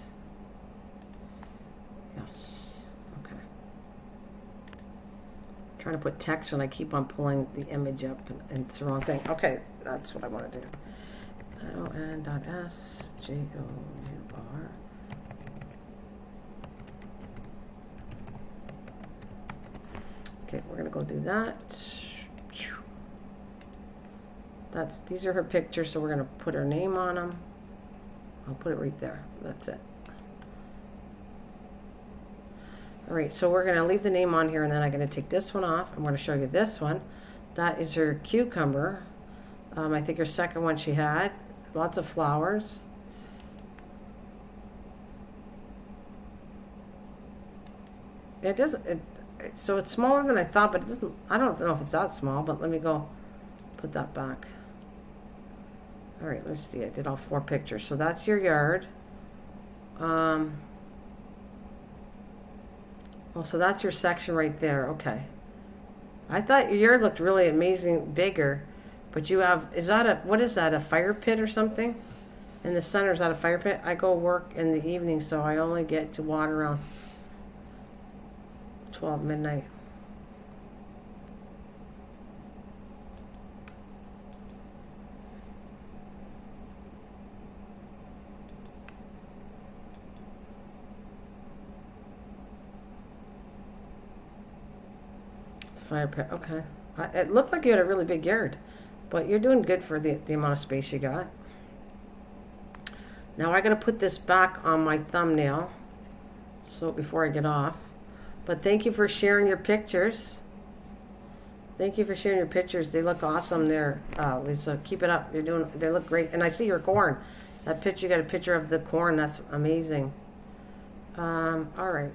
Yes. Okay. I'm trying to put text and I keep on pulling the image up and it's the wrong thing. Okay, that's what I want to do. LN.S JOUR. Okay, we're gonna go do that. These are her pictures, so we're gonna put her name on them. I'll put it right there. That's it. All right, so we're gonna leave the name on here, and then I'm gonna take this one off. I'm gonna show you this one. That is her cucumber. I think her second one she had. Lots of flowers. It doesn't. So it's smaller than I thought, but it doesn't. I don't know if it's that small, but let me go put that back. All right, let's see. I did all 4 pictures. So that's your yard. Oh, so that's your section right there. Okay. I thought your yard looked really amazing, bigger, but you have, what is that, a fire pit or something? In the center, is that a fire pit? I go work in the evening, so I only get to water around 12 midnight. Fire pit. Okay. It looked like you had a really big yard, but you're doing good for the amount of space you got. Now I got to put this back on my thumbnail, so before I get off. But thank you for sharing your pictures. Thank you for sharing your pictures. They look awesome there, Lisa. Keep it up. They look great. And I see your corn. That picture, you got a picture of the corn. That's amazing. All right.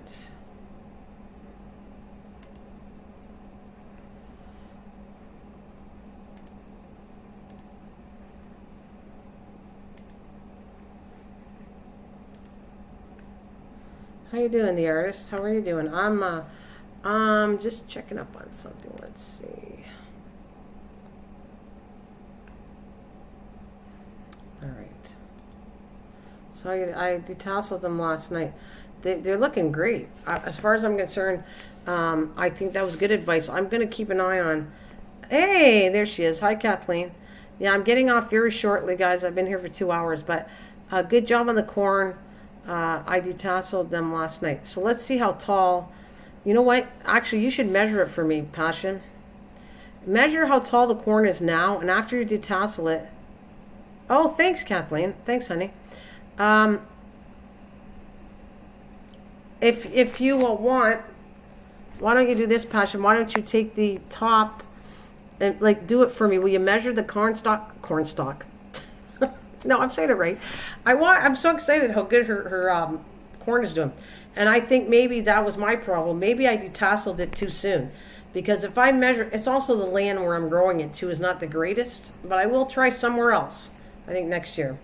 How you doing, the artist? How are you doing? I'm just checking up on something. Let's see. All right. So I detasseled them last night. They're looking great. As far as I'm concerned, I think that was good advice. I'm going to keep an eye on. Hey, there she is. Hi, Kathleen. Yeah, I'm getting off very shortly, guys. I've been here for 2 hours, but good job on the corn. I detasseled them last night. So let's see how tall. You know what? Actually, you should measure it for me, Passion. Measure how tall the corn is now, and after you detassel it. Oh, thanks, Kathleen. Thanks, honey. If you want, why don't you do this, Passion? Why don't you take the top and do it for me? Will you measure the corn stalk? No, I'm saying it right. I'm so excited how good her corn is doing. And I think maybe that was my problem. Maybe I detasseled it too soon. Because if I measure, it's also the land where I'm growing it too is not the greatest. But I will try somewhere else, I think next year.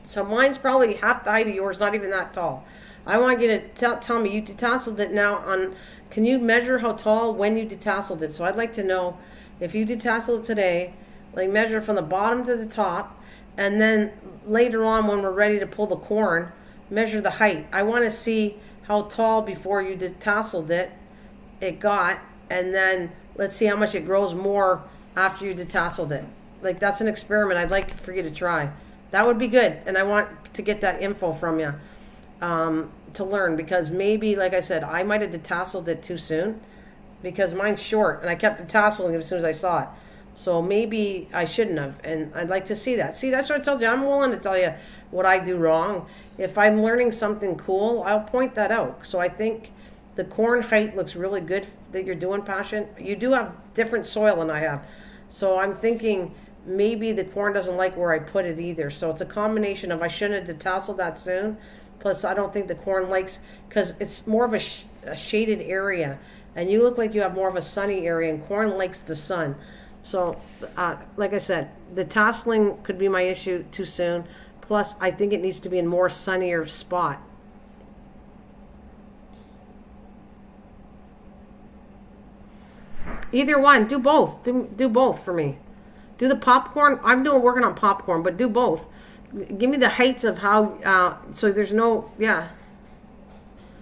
So mine's probably half the height of yours, not even that tall. I want you to tell me, you detasseled it now on, can you measure how tall when you detasseled it? So I'd like to know, if you detasseled it today, measure from the bottom to the top. And then later on, when we're ready to pull the corn, measure the height. I want to see how tall before you detasseled it got, and then let's see how much it grows more after you detasseled it. That's an experiment I'd like for you to try. That would be good, and I want to get that info from you to learn, because maybe, like I said, I might have detasseled it too soon because mine's short, and I kept detasseling it as soon as I saw it. So maybe I shouldn't have, and I'd like to see that. See, that's what I told you. I'm willing to tell you what I do wrong. If I'm learning something cool, I'll point that out. So I think the corn height looks really good that you're doing, Passion. You do have different soil than I have. So I'm thinking maybe the corn doesn't like where I put it either. So it's a combination of I shouldn't have detasseled that soon. Plus, I don't think the corn likes, because it's more of a shaded area. And you look like you have more of a sunny area, and corn likes the sun. So, like I said, the tasseling could be my issue too soon. Plus, I think it needs to be in more sunnier spot. Either one. Do both. Do both for me. Do the popcorn. I'm working on popcorn, but do both. Give me the heights of how, so there's no, yeah.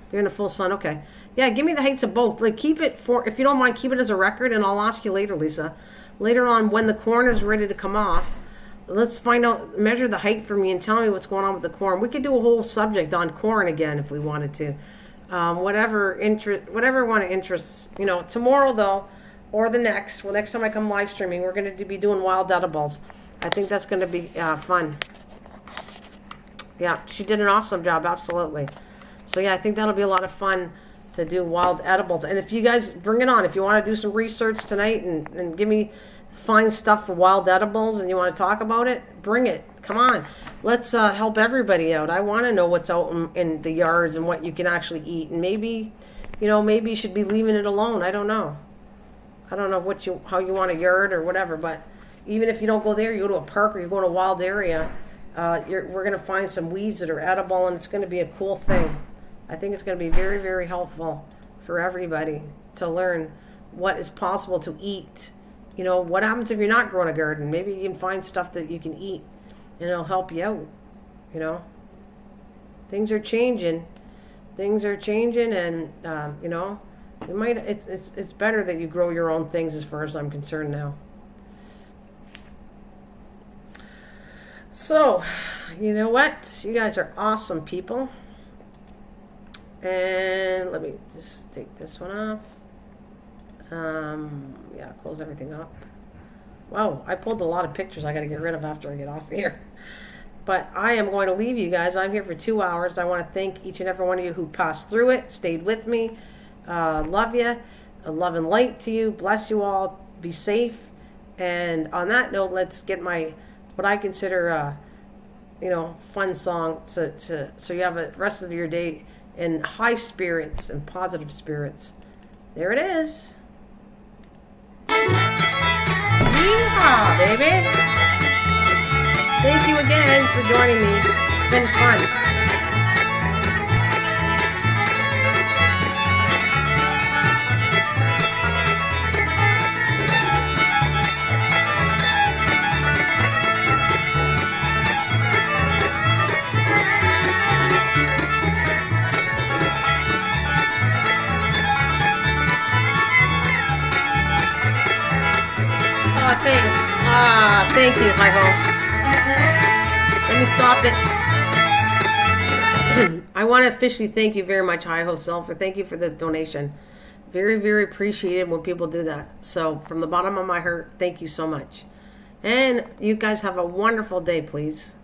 They're in the full sun, okay. Yeah, give me the heights of both. Keep it if you don't mind, keep it as a record, and I'll ask you later, Lisa. Later on, when the corn is ready to come off, let's find out, measure the height for me and tell me what's going on with the corn. We could do a whole subject on corn again if we wanted to. Whatever one of interests, tomorrow though, or the next time I come live streaming, we're going to be doing wild edibles. I think that's going to be fun. Yeah, she did an awesome job, absolutely. So yeah, I think that'll be a lot of fun to do wild edibles. And if you guys bring it on, if you want to do some research tonight and find stuff for wild edibles and you want to talk about it, bring it. Come on. Let's help everybody out. I want to know what's out in the yards and what you can actually eat. And maybe you should be leaving it alone. I don't know. I don't know how you want a yard or whatever, but even if you don't go there, you go to a park or you go to a wild area, we're going to find some weeds that are edible, and it's going to be a cool thing. I think it's going to be very, very helpful for everybody to learn what is possible to eat. What happens if you're not growing a garden? Maybe you can find stuff that you can eat, and it'll help you out. Things are changing. And you might. It's better that you grow your own things, as far as I'm concerned now. So, you know what? You guys are awesome people. And let me just take this one off. Yeah, close everything up. Wow, I pulled a lot of pictures I got to get rid of after I get off here. But I am going to leave you guys. I'm here for 2 hours. I want to thank each and every one of you who passed through it, stayed with me. Love you. Love and light to you. Bless you all. Be safe. And on that note, let's get my, what I consider, fun song so you have the rest of your day in high spirits and positive spirits. There it is. Yeehaw, baby. Thank you again for joining me. It's been fun. Oh, thanks. Thank you, Hi-Ho. Let me stop it. I want to officially thank you very much, Hi-Ho Silver. Thank you for the donation. Very, very appreciated when people do that. So from the bottom of my heart, thank you so much. And you guys have a wonderful day, please.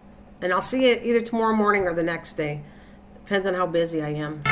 And I'll see you either tomorrow morning or the next day. Depends on how busy I am.